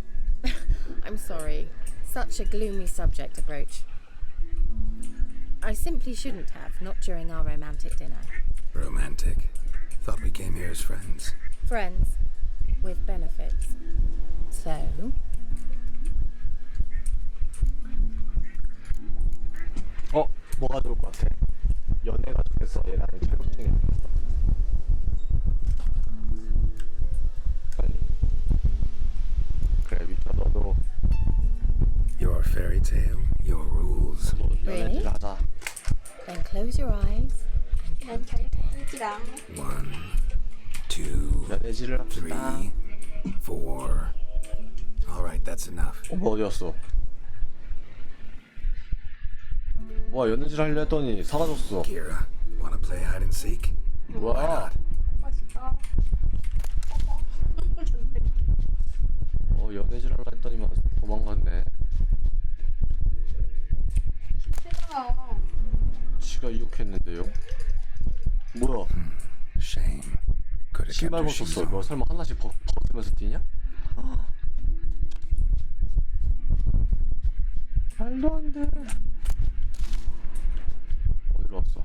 I'm sorry. Such a gloomy subject to broach. I simply shouldn't have, not during our romantic dinner. Romantic? Thought we came here as friends. Friends. With benefits. So... 뭐가 좋을 것 같아? 연애가 좋겠어. 얘랑 체력 중에 좋겠어. fairy tale, your rules. Really? 하자. Then close your eyes and count to 10. 1, 2, 연애질을 3, 합시다. 4. All right, that's enough. 뭐 어디였어? 뭐야 연애질 하려 했더니 사라졌어. Kira, wanna play hide and seek? 뭐야? 맛있다. 연애질 하려 했더니만 도망갔네. 싫잖아. 지가 유혹했는데요? 뭐야? Shame. Could have 신발 kept her shoes 벗었어. on. 뭐 설마 하나씩 벗으면서 뛰냐? 말도 안 돼. 어디로 왔어?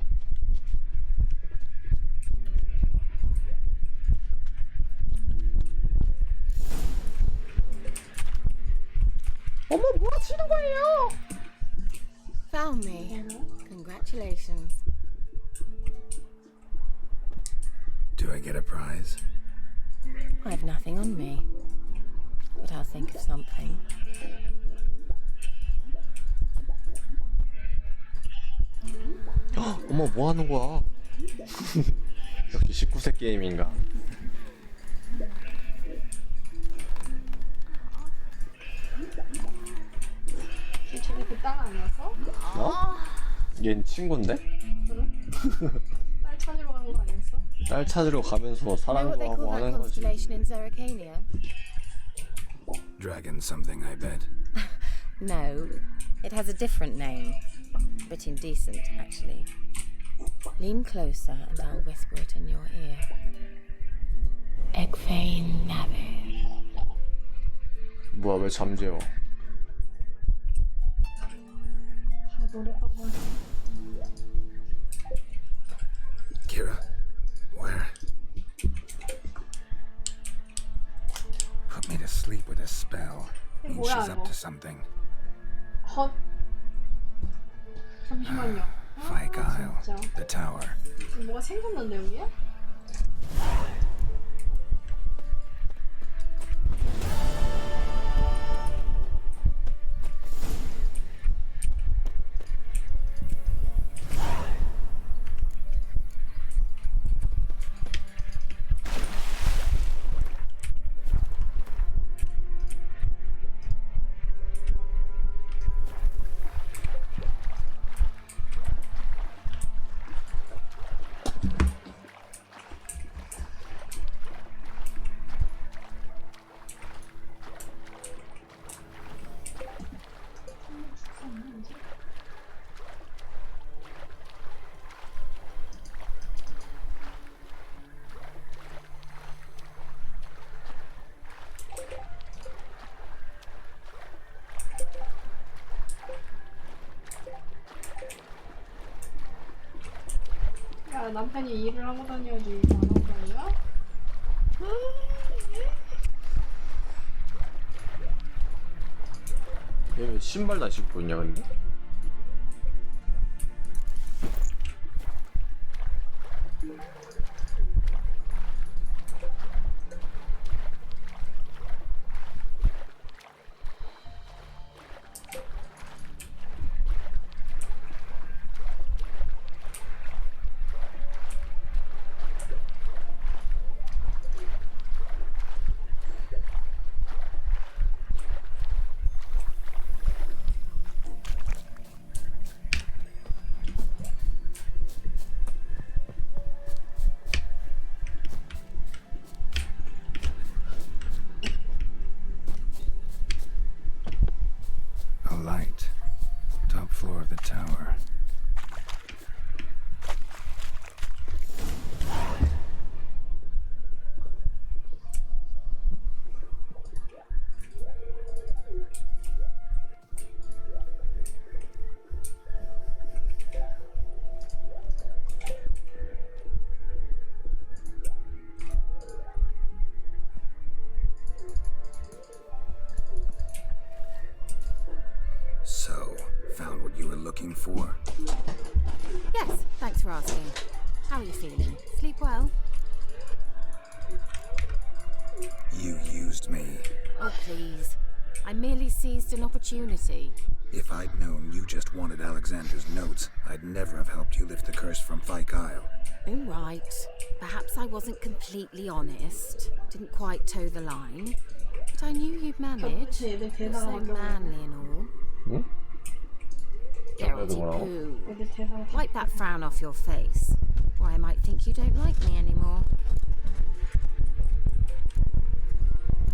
어머 뭐 하시는 거예요? Found me. Congratulations. Do I get a prize? I've nothing on me, but I'll think of something. 어머 뭐 하는 거야? 역시 19세 게임인가? 쟤네 그 딸 아니었어? 어? 얜 친구인데? 그래? 딸 찾으러 가는 거 아니었어? 딸 찾으러 가면서 Know what 사랑도 they call 하고 that 하는 거지. constellation in Zerrikania? Dragon something, I bet. No, it has a different name, but indecent, actually. Lean closer and I'll whisper it in your ear. Egfain Nave. 뭐야 왜 잠재워? 다 노래방만. Kira, where? Put me to sleep with a spell. Means 뭐야, she's up 이거? to something. 헛. 잠시만요. Fyke Isle, 진짜. the tower. 지금 뭐가 생겼는데 여기에? 야 남편이 일을 하고 다녀야지 안 하고 다녀? 얘 왜 신발 다 신고 있냐 근데? A light. Top floor of the tower. So, found what you were looking for? Yes, thanks for asking. How are you feeling? Sleep well? You used me. Oh, please. I merely seized an opportunity. If I'd known you just wanted Alexander's notes, I'd never have helped you lift the curse from Fyke Isle. All right. Perhaps I wasn't completely honest. Didn't quite toe the line. But I knew you'd manage. You're so manly and all. 응? Guilty poo. Wipe that frown off your face. Or I might think you don't like me anymore.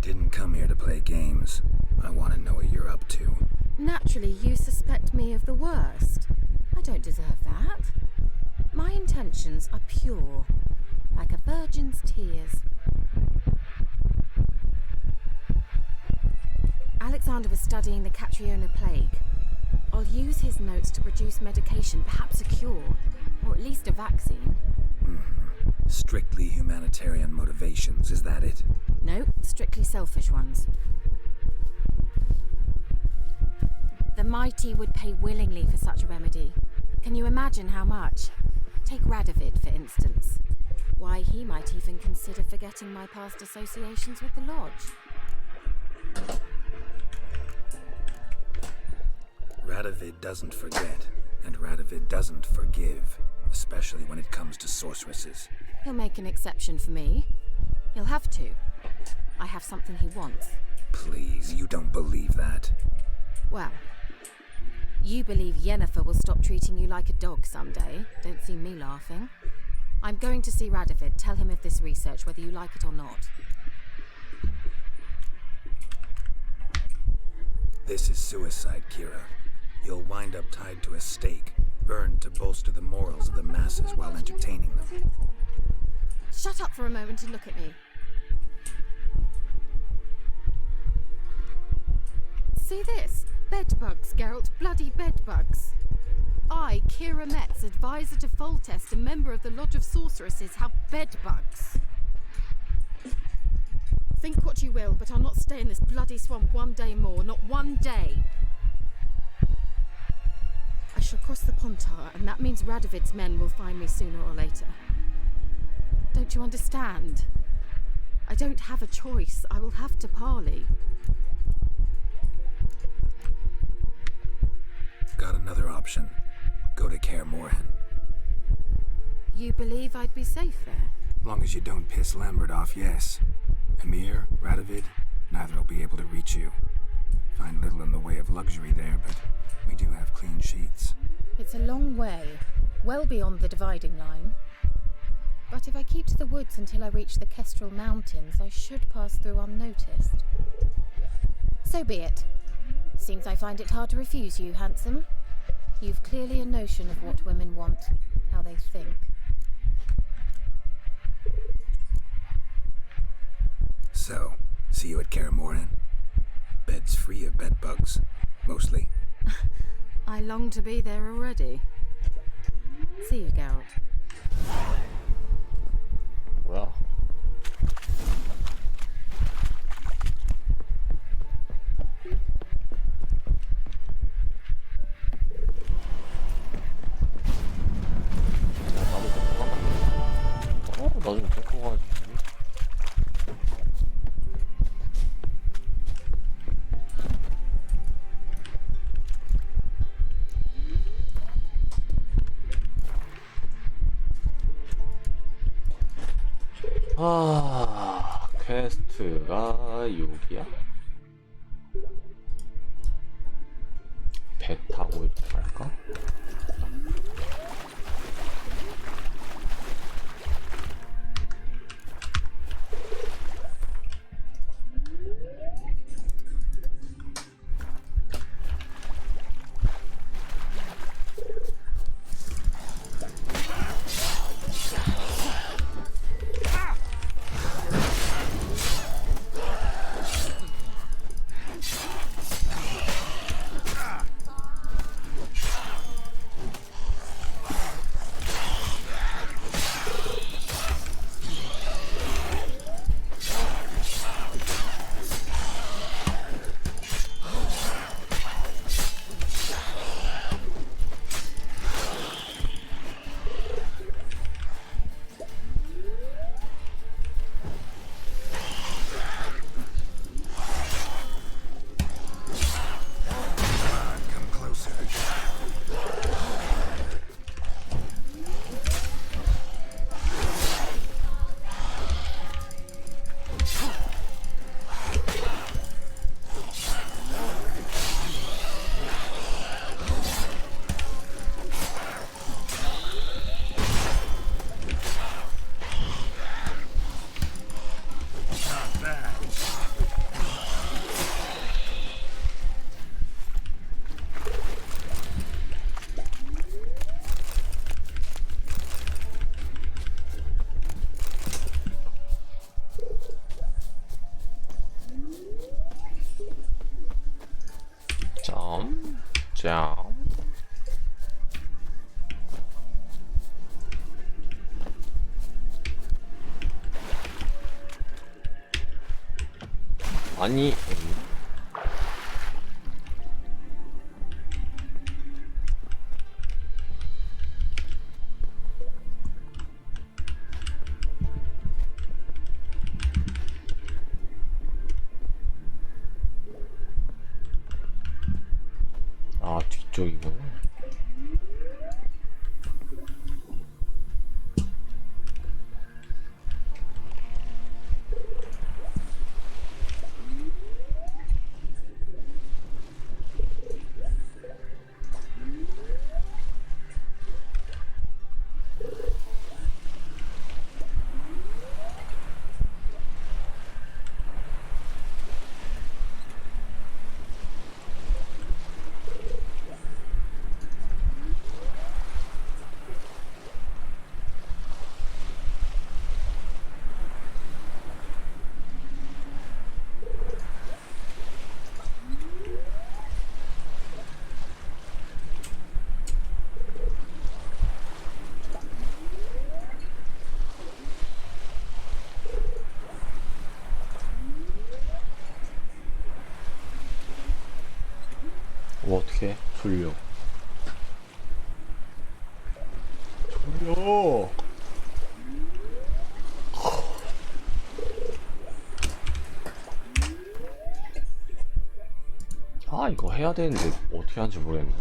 Didn't come here to play games. I want to know what you're up to. Naturally, you suspect me of the worst. I don't deserve that. My intentions are pure, like a virgin's tears. Alexander was studying the Catriona plague. I'll use his notes to produce medication, perhaps a cure, or at least a vaccine. Strictly humanitarian motivations, is that it? No, strictly selfish ones. The mighty would pay willingly for such a remedy. Can you imagine how much? Take Radovid, for instance. Why, he might even consider forgetting my past associations with the Lodge. Radovid doesn't forget, and Radovid doesn't forgive, especially when it comes to sorceresses. He'll make an exception for me. He'll have to. I have something he wants. Please, you don't believe that. Well, you believe Yennefer will stop treating you like a dog someday. Don't see me laughing. I'm going to see Radovid. Tell him of this research, whether you like it or not. This is suicide, Kira. You'll wind up tied to a stake, burned to bolster the morals of the masses while entertaining them. Shut up for a moment and look at me. See this? Bedbugs, Geralt. Bloody bedbugs. I, Kira Metz, advisor to Foltest, a member of the Lodge of Sorceresses, have bedbugs. Think what you will, but I'll not stay in this bloody swamp one day more. Not one day. I shall cross the Pontar, and that means Radovid's men will find me sooner or later. Don't you understand? I don't have a choice. I will have to parley. Got another option. Go to Kaer Morhen. You believe I'd be safe there? Long as you don't piss Lambert off, yes. Emir, Radovid, neither will be able to reach you. Find little in the way of luxury there, but we do have clean sheets. It's a long way, well beyond the dividing line. But if I keep to the woods until I reach the Kestrel Mountains, I should pass through unnoticed. So be it. Seems I find it hard to refuse you, handsome. You've clearly a notion of what women want, how they think. So, see you at Kaer Morhen. Beds free of bedbugs, mostly. I long to be there already. See you, Geralt. Well. 나중에 데리고 가야지. 아, 퀘스트가 6이야? 배 타고 갈까? 뺨. 아니. 아, 뒤쪽이구나. 뭐 어떻게 졸려? 졸려. 아, 이거 해야 되는데 어떻게 하는지 모르겠네.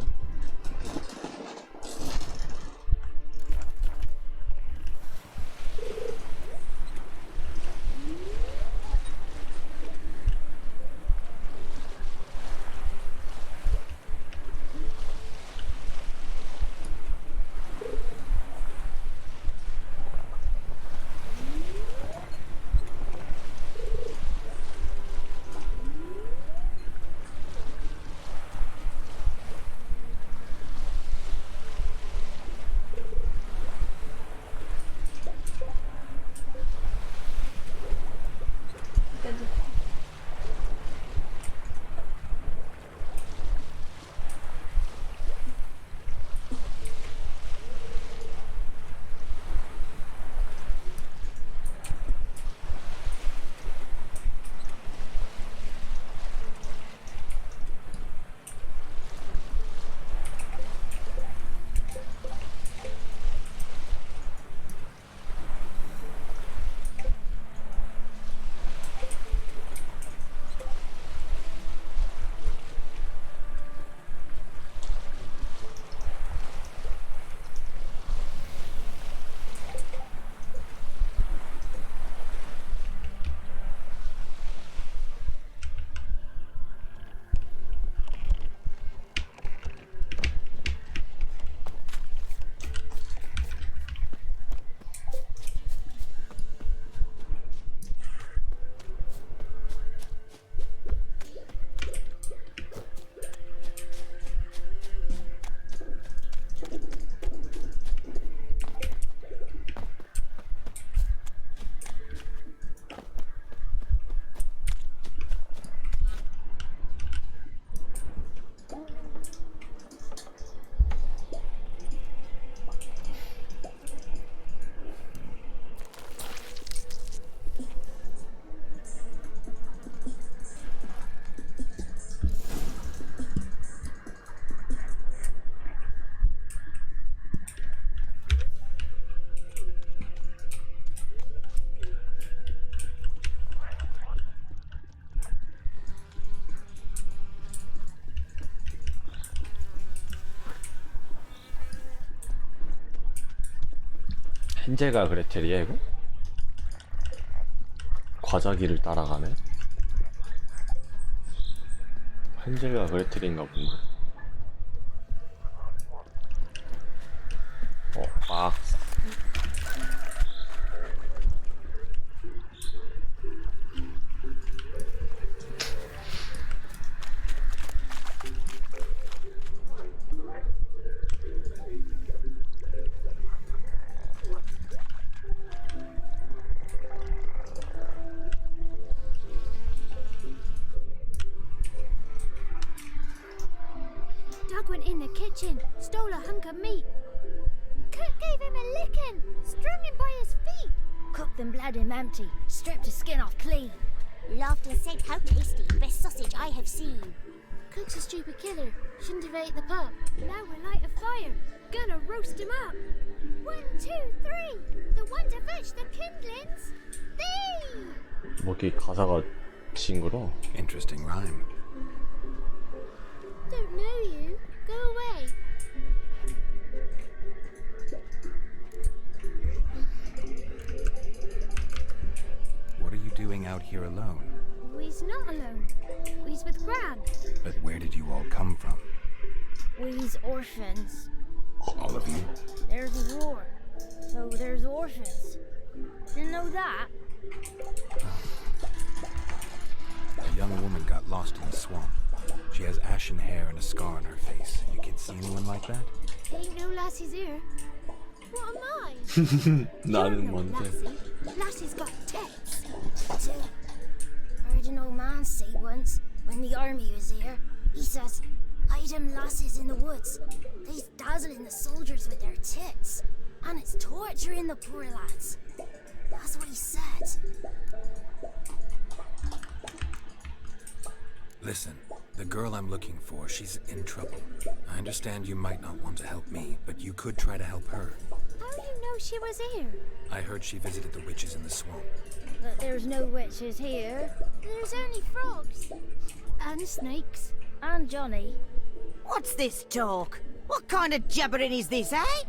헨젤과 그레텔이야 이거? 과자기를 따라가네? 헨젤과 그레텔인가 본데? 막 kitchen, stole a hunk of meat. Cook gave him a licking, strung him by his feet. Cooked and bled him empty, stripped his skin off clean. Laughed and said, how tasty, best sausage I have seen. Cook's a stupid killer, shouldn't have ate the pup. Now we'll light a fire, gonna roast him up. 1, 2, 3, the one to fetch the kindlings. Thee! 뭐 이렇게 가사가 징그러? Interesting rhyme. Don't know you. Go away. What are you doing out here alone? We's not alone. We's with Gran. But where did you all come from? We's orphans. All of you? There's a war, so there's orphans. Didn't know that? A young woman got lost in the swamp. She has ashen hair and a scar on her face. You kids see anyone like that? Ain't no lassies here. What am I? 나는 뭔데? Lassie. Lassie's got tits. Too. Heard an old man say once, when the army was here, he says, hide them lasses in the woods. They's dazzling the soldiers with their tits. And it's torturing the poor lads. That's what he said. Listen, the girl I'm looking for, she's in trouble. I understand you might not want to help me, but you could try to help her. How do you know she was here? I heard she visited the witches in the swamp. But there's no witches here. There's only frogs. And snakes. And Johnny. What's this talk? What kind of jabbering is this, eh?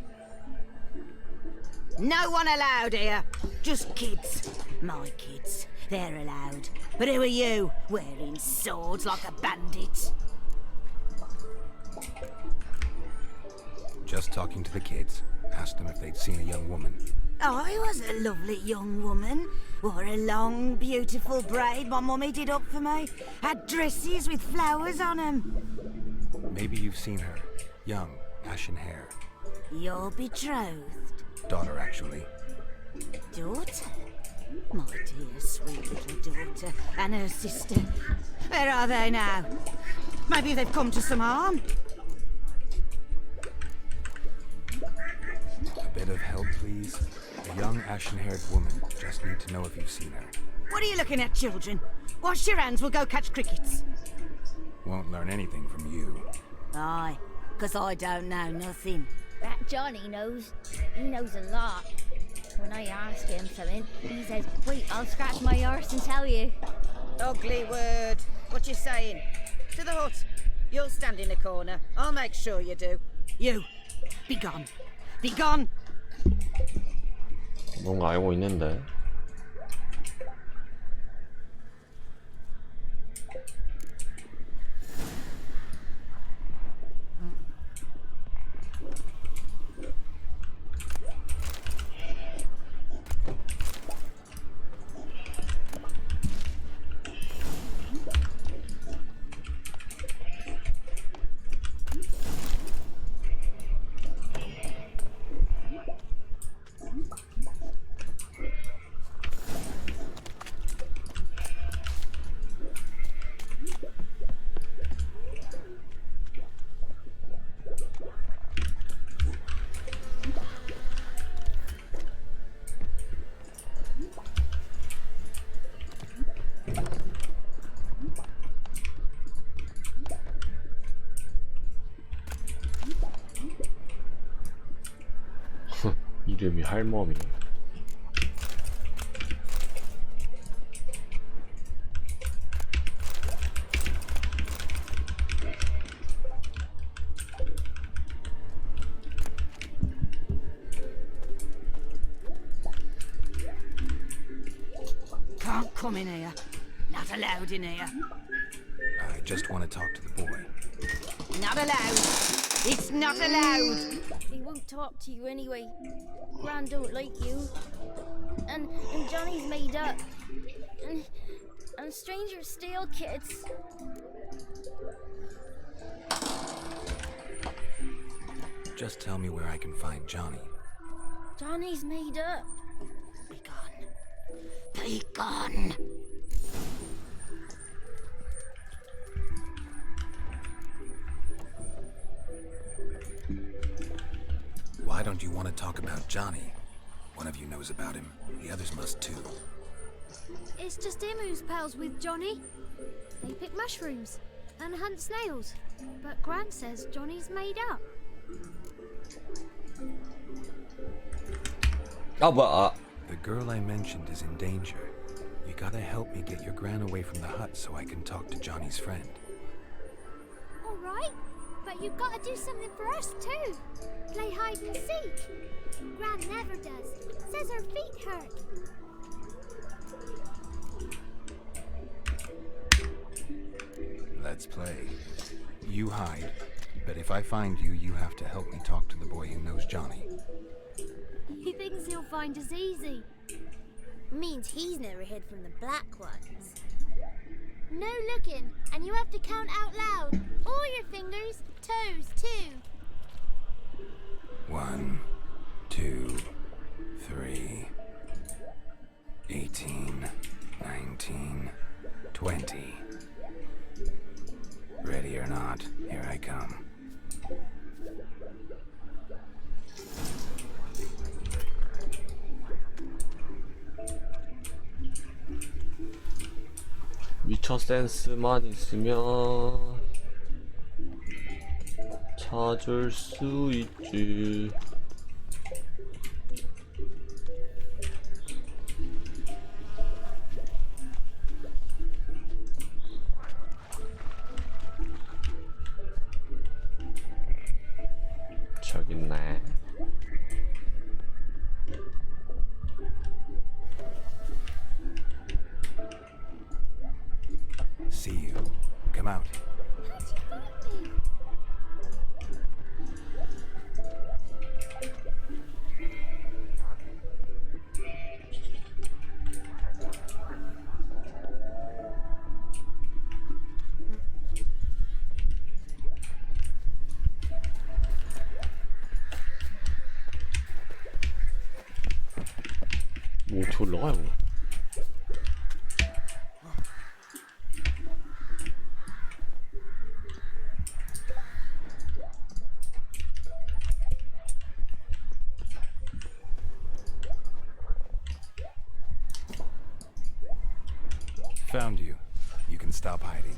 No one allowed here. Just kids. My kids. They're allowed. But who are you, wearing swords like a bandit? Just talking to the kids. Asked them if they'd seen a young woman. I was a lovely young woman. Wore a long, beautiful braid my mummy did up for me. Had dresses with flowers on them. Maybe you've seen her. Young, ashen hair. Your betrothed? Daughter, actually. Daughter? My dear, sweet little daughter and her sister. Where are they now? Maybe they've come to some harm. A bit of help, please. A young, ashen-haired woman. Just need to know if you've seen her. What are you looking at, children? Wash your hands, we'll go catch crickets. Won't learn anything from you. Aye, 'cause I don't know nothing. That Johnny knows. He knows a lot. When I ask him something, he says, wait, I'll scratch my arse and tell you. Ugly word. What you saying? To the hut. You'll stand in the corner. I'll make sure you do. You, be gone. Be gone. 뭔가 알고 있는데. 이름이 할멈이. Can't come in here. Not allowed in here. I just want to talk to the boy. Not allowed. It's not allowed. He won't talk to you anyway. Gran don't like you. And Johnny's made up. And strangers steal kids. Just tell me where I can find Johnny. Johnny's made up. Be gone. Be gone. Why don't you want to talk about Johnny? One of you knows about him. The others must too. It's just him who's pals with Johnny. They pick mushrooms and hunt snails. But Gran says Johnny's made up. The girl I mentioned is in danger. You gotta help me get your Gran away from the hut so I can talk to Johnny's friend. All right, but you've got to do something for us too. Play hide and seek. Gran never does. Says her feet hurt. Let's play. You hide, but if I find you, you have to help me talk to the boy who knows Johnny. He thinks he'll find us easy. Means he's never hid from the black ones. No looking, and you have to count out loud. All your fingers, toes too. 1, 2, 3, 18, 19, 20. Ready or not, here I come. 위쳐 센스만 있으면 찾을 수 있지. 저기 있네. See you. Come out. 뭐 어떻게 올라가 이거? Found you. You can stop hiding.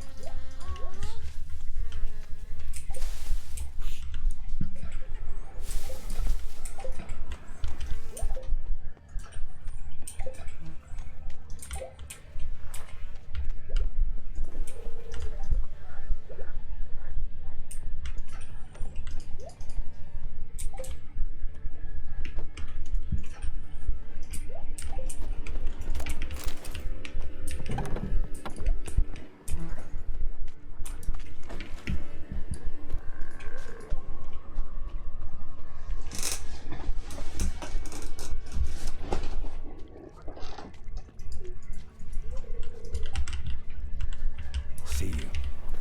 See you.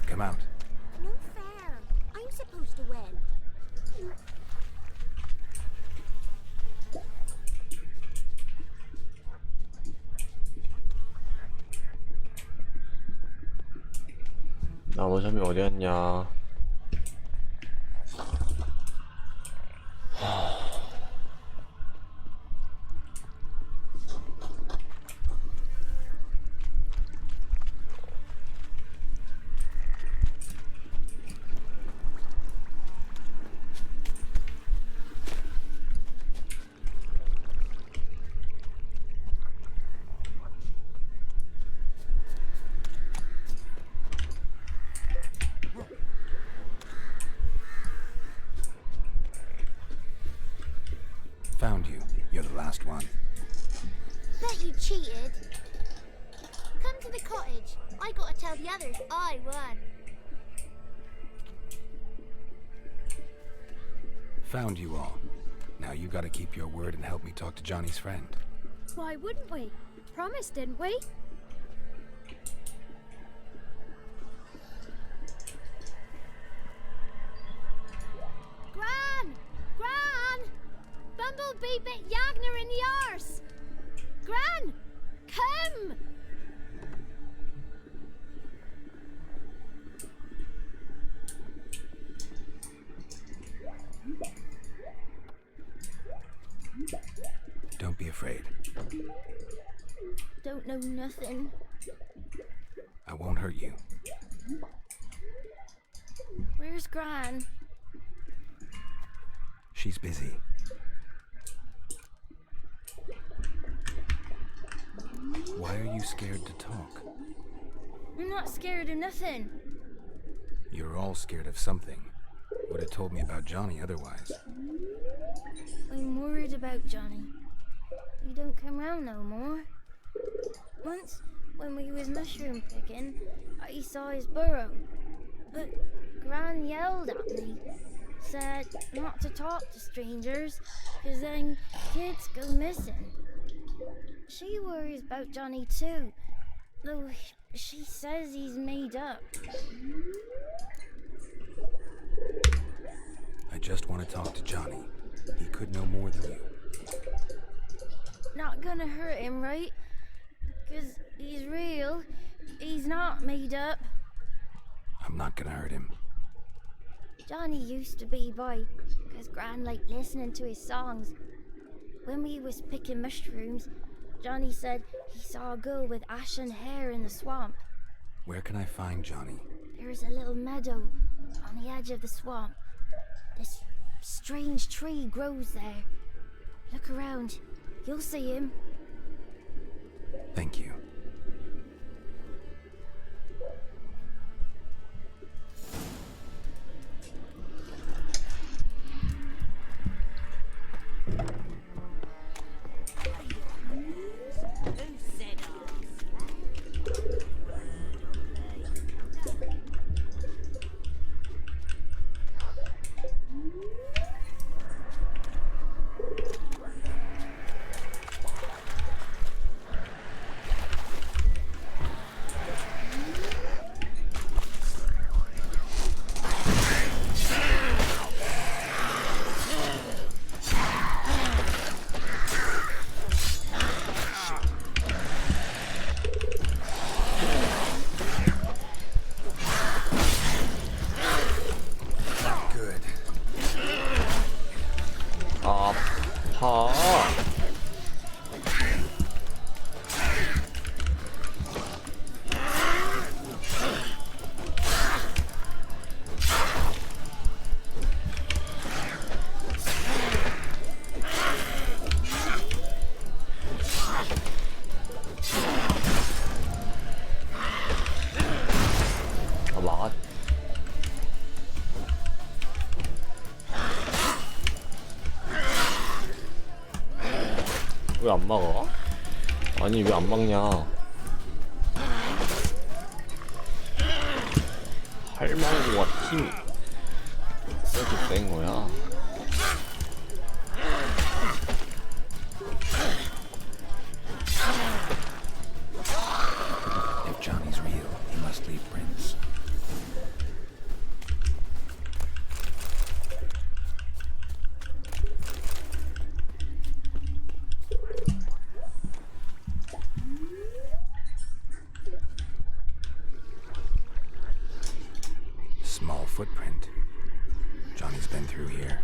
Come out. No fair. I'm supposed to win. 나머지 점이 어디였냐? Found you. You're the last one. Bet you cheated. Come to the cottage. I gotta tell the others I won. Found you all. Now you gotta keep your word and help me talk to Johnny's friend. Why wouldn't we? Promised, didn't we? Gran! Gran! Bumblebee bit Yagner in the arse! Gran! Come! afraid. Don't know nothing. I won't hurt you. Where's Gran? She's busy. Why are you scared to talk? I'm not scared of nothing. You're all scared of something. Would have told me about Johnny otherwise. I'm worried about Johnny. He don't come round no more. Once, when we was mushroom picking, I saw his burrow. But Gran yelled at me, said not to talk to strangers, 'cause then kids go missing. She worries about Johnny too, though she says he's made up. I just want to talk to Johnny. He could know more than you. Not gonna hurt him, right? 'Cause he's real. He's not made up. I'm not gonna hurt him. Johnny used to be by, 'cause Gran liked listening to his songs. When we was picking mushrooms, Johnny said he saw a girl with ashen hair in the swamp. Where can I find Johnny? There's a little meadow on the edge of the swamp. This strange tree grows there. Look around. You'll see him. Thank you. 왜 안 막아? 아니 왜 안 막냐? 할망구와 팀이 이렇게 된 거야. If Johnny's real, he must leave prints. Small footprint. Johnny's been through here.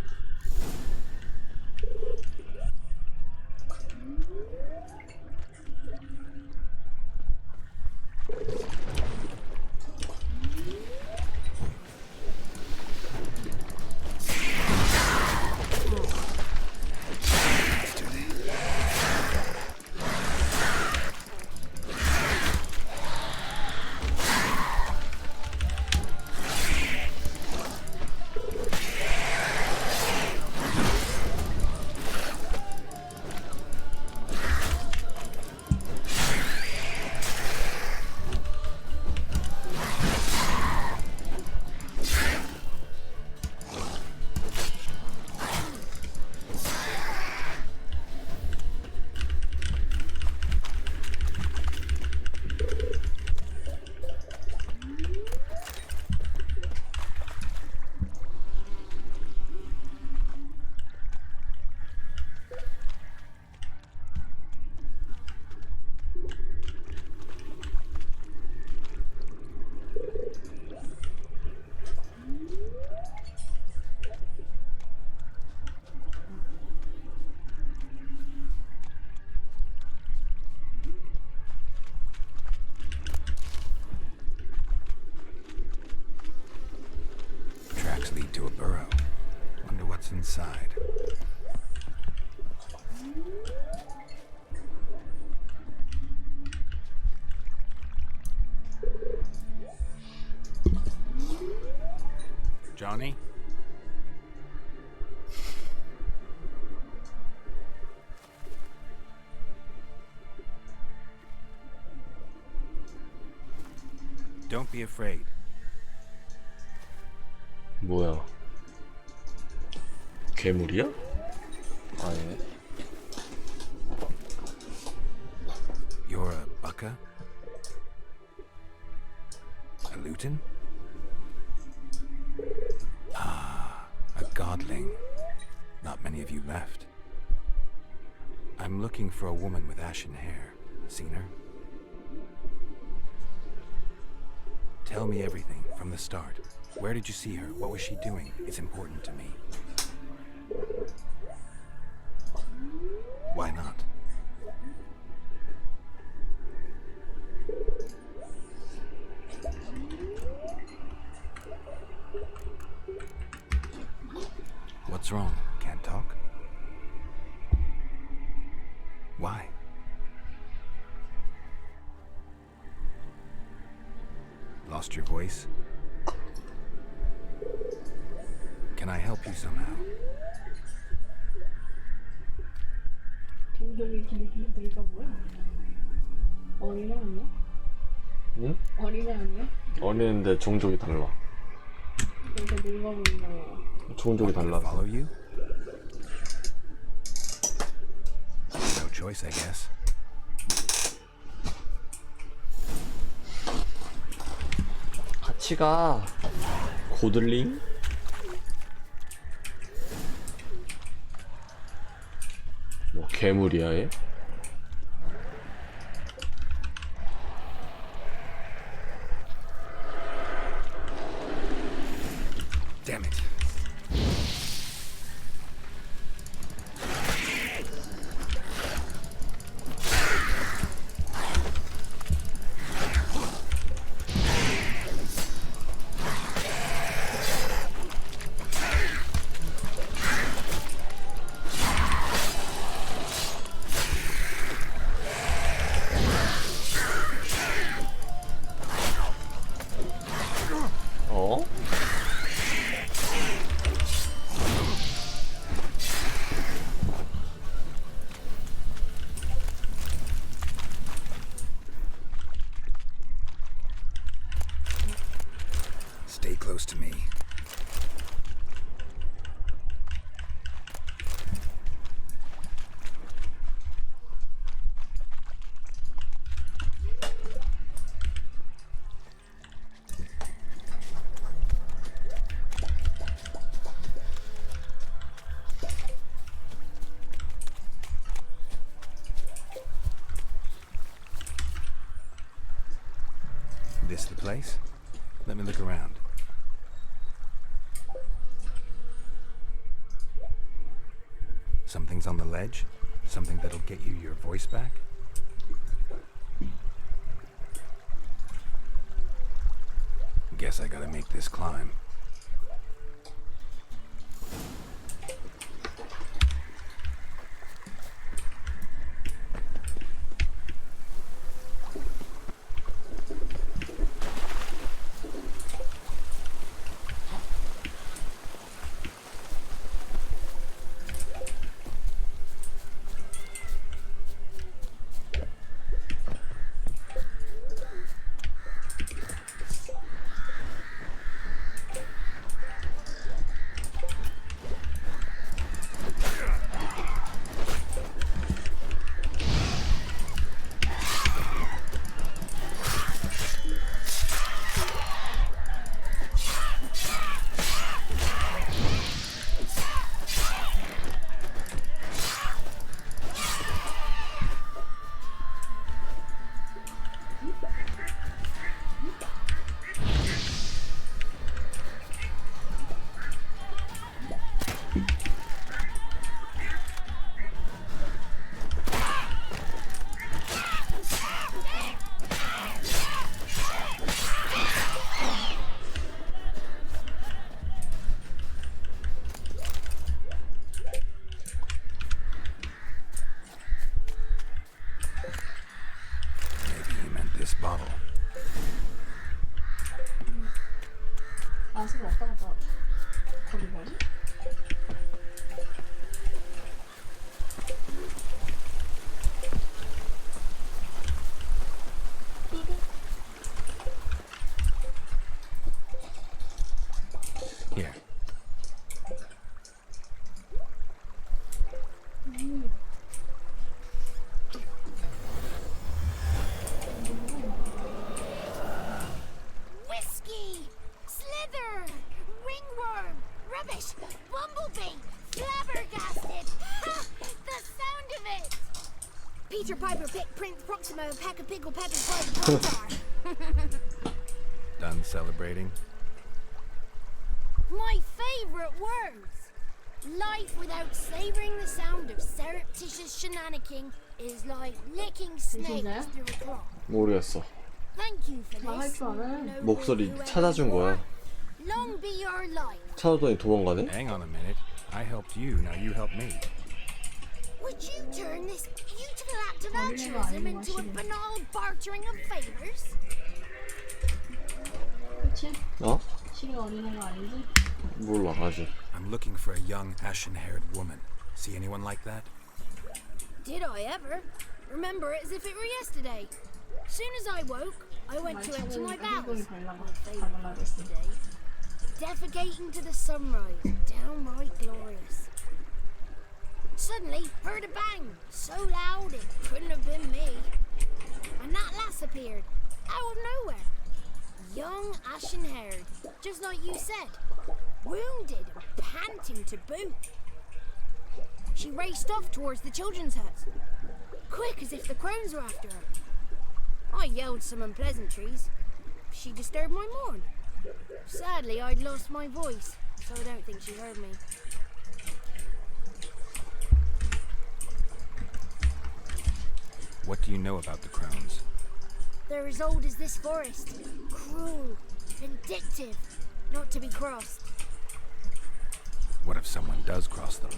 inside. Johnny? Don't be afraid. 뭐야? 괴물이야? 아니네. You're a bucka? A lutin? Ah, a godling. Not many of you left. I'm looking for a woman with ashen hair. Seen her? Tell me everything from the start. Where did you see her? What was she doing? It's important to me. Why not? What's wrong? Can't talk? Why? Lost your voice? Can I help you somehow? 종족이 길이가 뭐야? 어린애 아니야? 응? 어린애 아니야? 어린데 종족이 달라. 그래서 늙어 보인다고. 종족이 달라. Follow you? No choice, I guess. 같이 가. 고들링? 뭐 괴물이야 얘? Damn it. 어? Stay close to me. This the place? Let me look around. Something's on the ledge? Something that'll get you your voice back? Guess I gotta make this climb. 가다가 거기 뭐지? Here. Whiskey! Slither! Ringworm! Rubbish! Bumblebee! Flabbergasted! Ha! The sound of it! Peter Piper picked Prince Proximo and Pecker Pickle Pepper's by the Pop-Tart. Done celebrating? My favourite words! Life without savouring the sound of surreptitious shenanigans is like licking snakes through a cloth. 모르겠어. Thank you for this. 목소리 찾아준 거야. Long be your life. 찾아더니 도망가네? Hang on a minute. I helped you, now you help me. Would you turn this beautiful act of altruism into a banal bartering of favours? 그치? 어? 시리가 어린애가 아니지? 몰라 아직. I'm looking for a young, ashen-haired woman. See anyone like that? Did I ever? Remember it as if it were yesterday. Soon as I woke, I went to empty my bowels. My favourite yesterday. Defecating to the sunrise, downright glorious. Suddenly, heard a bang, so loud it couldn't have been me. And that lass appeared, out of nowhere. Young, ashen-haired, just like you said. Wounded and panting to boot. She raced off towards the children's huts, quick as if the crones were after her. I yelled some unpleasantries. She disturbed my morn. Sadly, I'd lost my voice, so I don't think she heard me. What do you know about the crones? They're as old as this forest. Cruel, vindictive, not to be crossed. What if someone does cross them?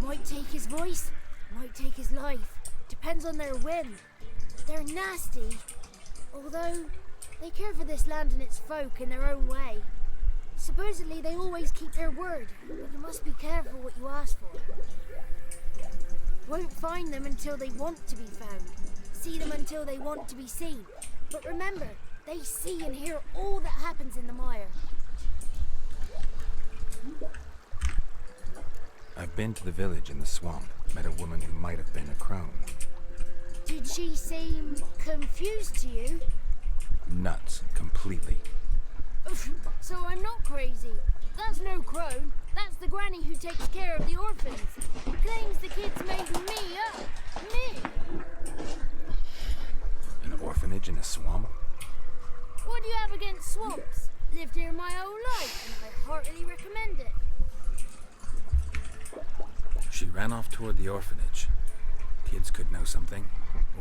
Might take his voice, might take his life. Depends on their whim. They're nasty, although they care for this land and its folk in their own way. Supposedly they always keep their word, but you must be careful what you ask for. Won't find them until they want to be found. See them until they want to be seen. But remember, they see and hear all that happens in the mire. I've been to the village in the swamp, met a woman who might have been a crone. Did she seem confused to you? Nuts, completely. So I'm not crazy. That's no crone. That's the granny who takes care of the orphans. Claims the kids made me up. Me. An orphanage in a swamp? What do you have against swamps? Lived here my whole life, and I heartily recommend it. She ran off toward the orphanage. Kids could know something,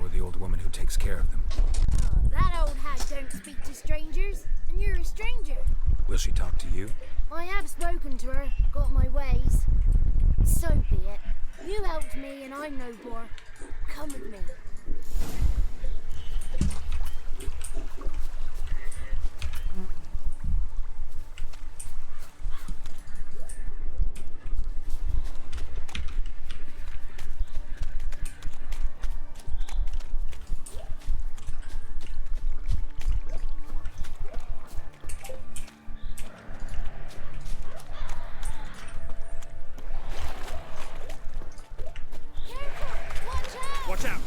or the old woman who takes care of them. Oh, that old hag don't speak to strangers, and you're a stranger. Will she talk to you? I have spoken to her, got my ways. So be it. You helped me, and I'm no bore. Come with me. Watch out!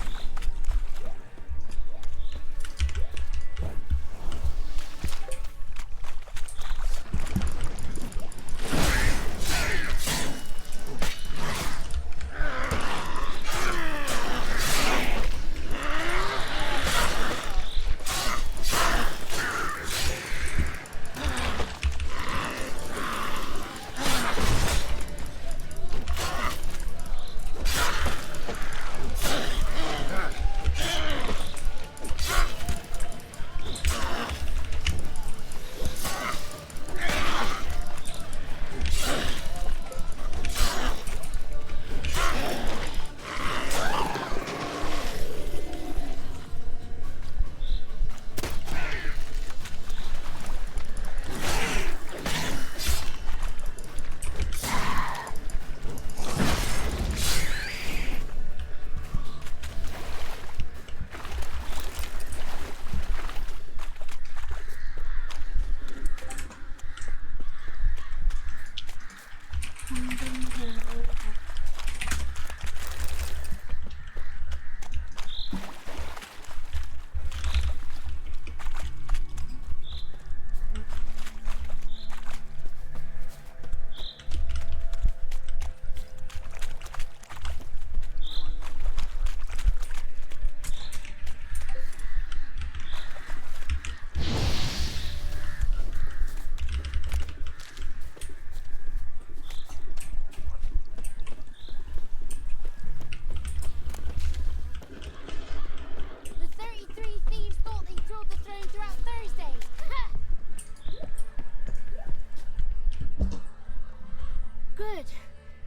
Good.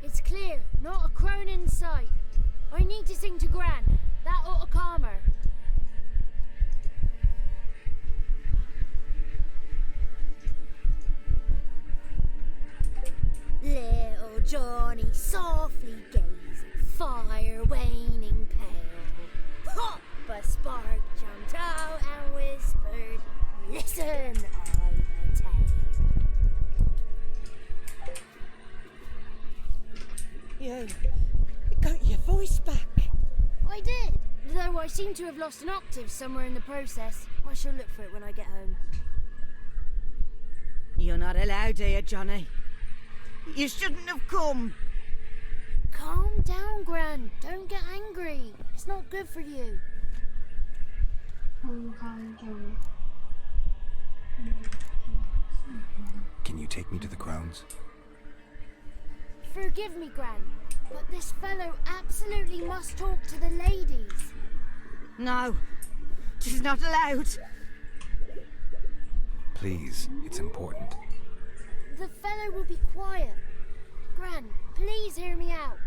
It's clear. Not a crone in sight. I need to sing to Gran. That ought to calm her. Little Johnny softly gazing, fire waning pale. Pop! A spark jumped out and whispered, "Listen, I'm a tale." You got your voice back. I did, though I seem to have lost an octave somewhere in the process. I shall look for it when I get home. You're not allowed here, Johnny. You shouldn't have come. Calm down, Gran. Don't get angry. It's not good for you. Can you take me to the grounds? Forgive me, Gran, but this fellow absolutely must talk to the ladies. No, she's not allowed. Please, it's important. The fellow will be quiet. Gran, please hear me out.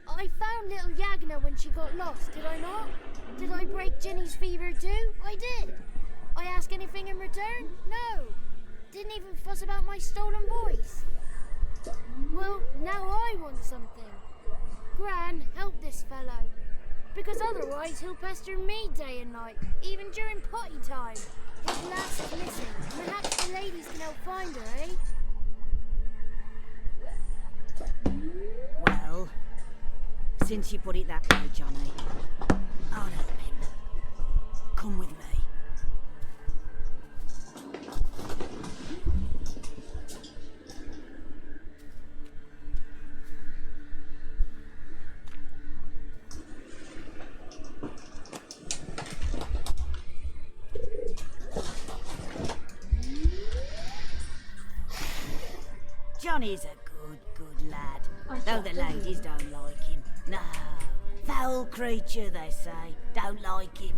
I found little Yagna when she got lost, did I not? Did I break Ginny's fever too? I did. I ask anything in return? No. Didn't even fuss about my stolen voice. Well, now I want something. Gran, help this fellow. Because otherwise he'll pester me day and night, even during potty time. His lass is missing. Perhaps the ladies can help find her, eh? Well, since you put it that way, Johnny, I'll help him. Come with me. Johnny's a good lad. Though the ladies don't like him. No. Foul creature, they say. Don't like him.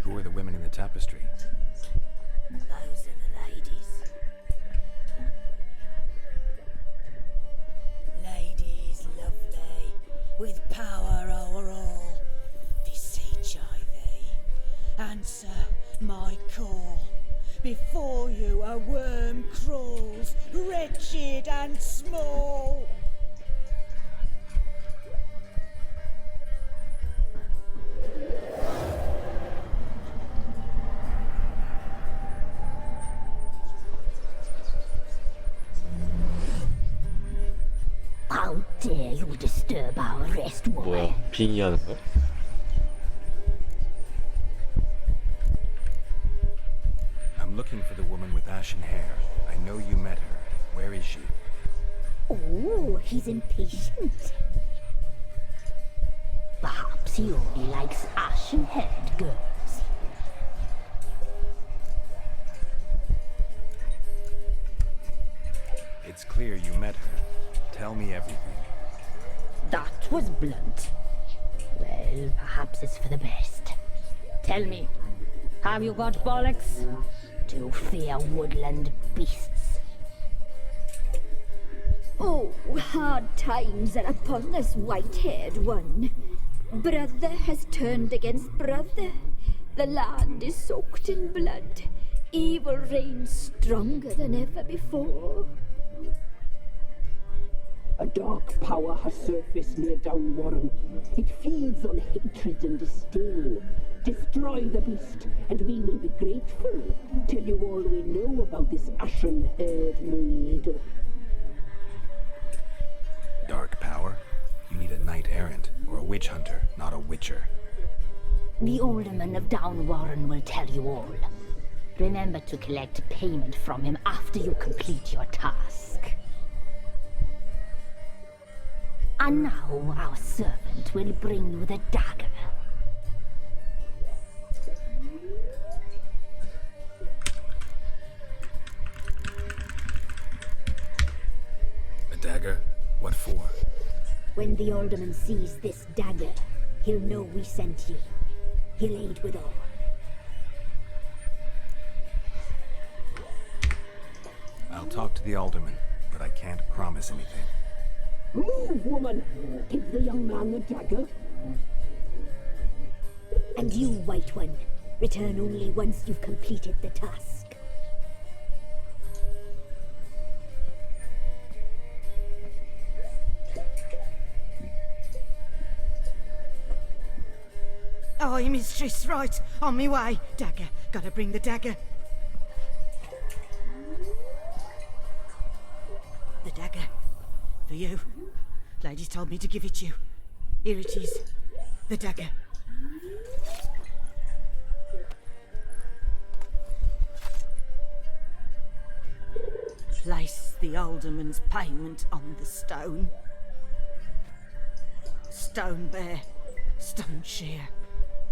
Who are the women in the tapestry? Those are the ladies. Ladies lovely, with power o'er all. Beseech I thee, answer my call. Before you a worm crawls, wretched and small. How dare you disturb our rest, woman? 뭐야, 빙의하는 거야? I'm looking for the woman with ashen hair. I know you met her. Where is she? Oh, he's impatient. Perhaps he only likes ashen-haired girls. It's clear you met her. Tell me everything. That was blunt. Well, perhaps it's for the best. Tell me, have you got bollocks? Do you fear woodland beasts? Oh, hard times are upon us, white-haired one. Brother has turned against brother. The land is soaked in blood. Evil reigns stronger than ever before. A dark power has surfaced near Downwarren. It feeds on hatred and disdain. Destroy the beast, and we will be grateful. Tell you all we know about this ashen-haired maid. Witcher. The Alderman of Downwarren will tell you all. Remember to collect payment from him after you complete your task. And now our servant will bring you the dagger. A dagger? What for? When the Alderman sees this dagger, he'll know we sent you. He'll aid with all. I'll talk to the Alderman, but I can't promise anything. Move, woman! Give the young man the dagger. And you, White One, return only once you've completed the task. Aye, mistress, right. On me way. Dagger. Gotta bring the dagger. The dagger. For you. Lady told me to give it you. Here it is. The dagger. Place the Alderman's payment on the stone. Stone bear. Stone shear.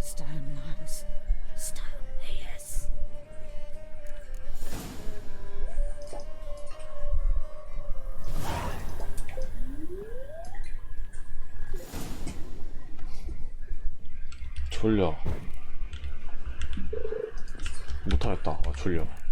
Stone nose, stone ears. 졸려. 못하겠다. 졸려.